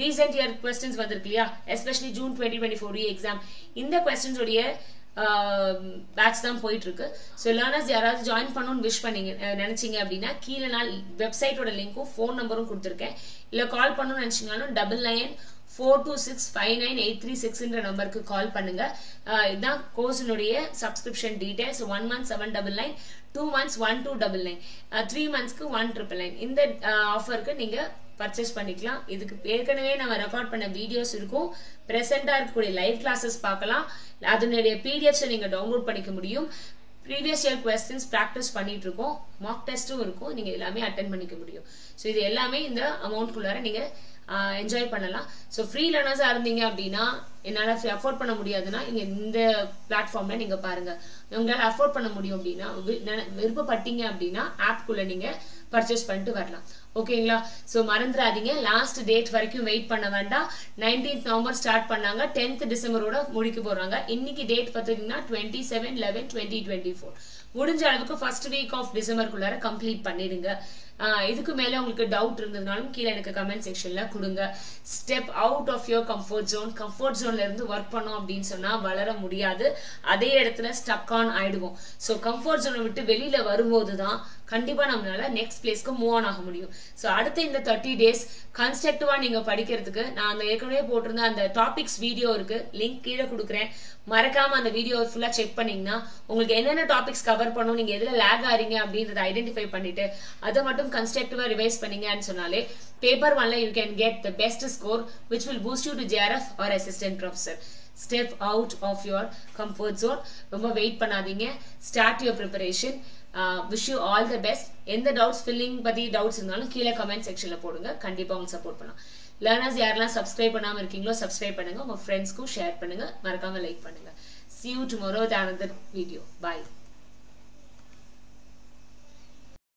ரீசெண்ட் இயர் கொஸ்டின்ஸ் வந்திருக்கு இல்லையா, எஸ்பெஷலி ஜூன் 2024 எக்ஸாம், இந்த கொஸ்டின்ஸ் உடைய பேட்ச் தான் போயிட்டு இருக்கு. ஸோ லேர்னர்ஸ் யாராவது ஜாயின் பண்ணணும்னு விஷ் பண்ணீங்க நினைச்சீங்க அப்படின்னா கீழே நான் வெப்சைட்டோட லிங்க்கும் ஃபோன் நம்பரும் கொடுத்துருக்கேன். இல்ல கால் பண்ணணும்னு நினைச்சீங்கன்னாலும் 9994265983 நம்பருக்கு கால் பண்ணுங்க. இதுதான் கோர்ஸினுடைய சப்ஸ்கிரிப்ஷன் டீடைல்ஸ். 1 month 799, 2 months 1299, 3 monthsக்கு 1999. இந்த ஆஃபருக்கு நீங்க பர்ச்சேஸ் பண்ணிக்கலாம். இதுக்கு ஏற்கனவே நம்ம ரெக்கார்ட் பண்ண வீடியோஸ் இருக்கும், பிரசென்டா இருக்கக்கூடிய லைவ் கிளாஸஸ் பார்க்கலாம், அதனுடைய PDFs நீங்க டவுன்லோட் பண்ணிக்க முடியும். ப்ரீவியஸ் இயர் கொஸ்டின்ஸ் பிராக்டிஸ் பண்ணிட்டு இருக்கோம், மாக் டெஸ்டும் இருக்கும், நீங்க எல்லாமே அட்டென்ட் பண்ணிக்க முடியும். ஸோ இது எல்லாமே இந்த அமௌண்ட்குள்ளார நீங்க என்ஜாய் பண்ணலாம். ஸோ ஃப்ரீ லேர்னர்ஸா இருந்தீங்க அப்படின்னா, என்னால அஃபோர்ட் பண்ண முடியாதுன்னா இங்க இந்த பிளாட்ஃபார்ம்ல நீங்க பாருங்க. உங்களால அஃபோர்ட் பண்ண முடியும் அப்படின்னா, விருப்பப்பட்டீங்க அப்படின்னா ஆப்குள்ள நீங்க பர்ச்சேஸ் பண்ணிட்டு வரலாம். ஓகேங்களா? ஸோ மறந்துடாதீங்க, லாஸ்ட் டேட் வரைக்கும் வெயிட் பண்ண வேண்டாம். 19th நவம்பர் ஸ்டார்ட் பண்ணாங்க, 10th டிசம்பரோட முடிக்க போறாங்க. இன்னைக்கு டேட் பார்த்தீங்கன்னா 27/11/2024. முடிஞ்ச அளவுக்கு ஃபர்ஸ்ட் வீக் ஆஃப் டிசம்பருக்குள்ளார கம்ப்ளீட் பண்ணிடுங்க. இதுக்கு மேல உங்களுக்கு டவுட் இருந்ததுனாலும் கீழே எனக்கு கமெண்ட் செக்ஷன்ல கொடுங்க. Step out of your comfort zone. Comfort ஜோன்ல இருந்து ஒர்க் பண்ணோம் அப்படின்னு சொன்னா வளர முடியாது, அதே இடத்துல ஸ்டக் ஆன் ஆயிடுவோம். ஸோ கம்ஃபர்ட் ஜோனை விட்டு வெளியில வரும்போதுதான் கண்டிப்பா நம்மளால நெக்ஸ்ட் பிளேஸ்க்கு மூவ் ஆன் ஆக முடியும். ஸோ அடுத்த இந்த 30 days கன்ஸ்ட்ரக்டிவா நீங்க படிக்கிறதுக்கு நான் அந்த ஏற்கனவே போட்டிருந்த அந்த டாபிக்ஸ் வீடியோ இருக்கு, லிங்க் கீழே கொடுக்குறேன். மறக்காம அந்த வீடியோ ஃபுல்லா செக் பண்ணீங்கன்னா உங்களுக்கு என்னென்ன டாபிக்ஸ் கவர் பண்ணும், நீங்க எதுல லேக் ஆறீங்க அப்படின்றத ஐடென்டிஃபை பண்ணிட்டு அதை மட்டும் கன்ஸ்ட்ரக்டிவா ரிவைஸ் பண்ணீங்கன்னு சொன்னாலே பேப்பர் 1ல you can get the best score which will boost you to JRF or assistant professor. Step out of your comfort zone. ரொம்ப வெயிட் பண்ணாதீங்க, start your preparation. Wish you all the best. எந்த doubts, filling பத்தி doubts இருந்தாலும் கீழே comment செக்ஷன்ல போடுங்க, கண்டிப்பா உங்களுக்கு சப்போர்ட் பண்ணலாம். லேர்னர்ஸ் யாரெல்லாம் சப்ஸ்கிரைப் பண்ணாம இருக்கீங்களோ சப்ஸ்கிரைப் பண்ணுங்க, உங்க ஃப்ரெண்ட்ஸ்க்கும் ஷேர் பண்ணுங்க, மறக்காம லைக் பண்ணுங்க. See you tomorrow with another video. Bye.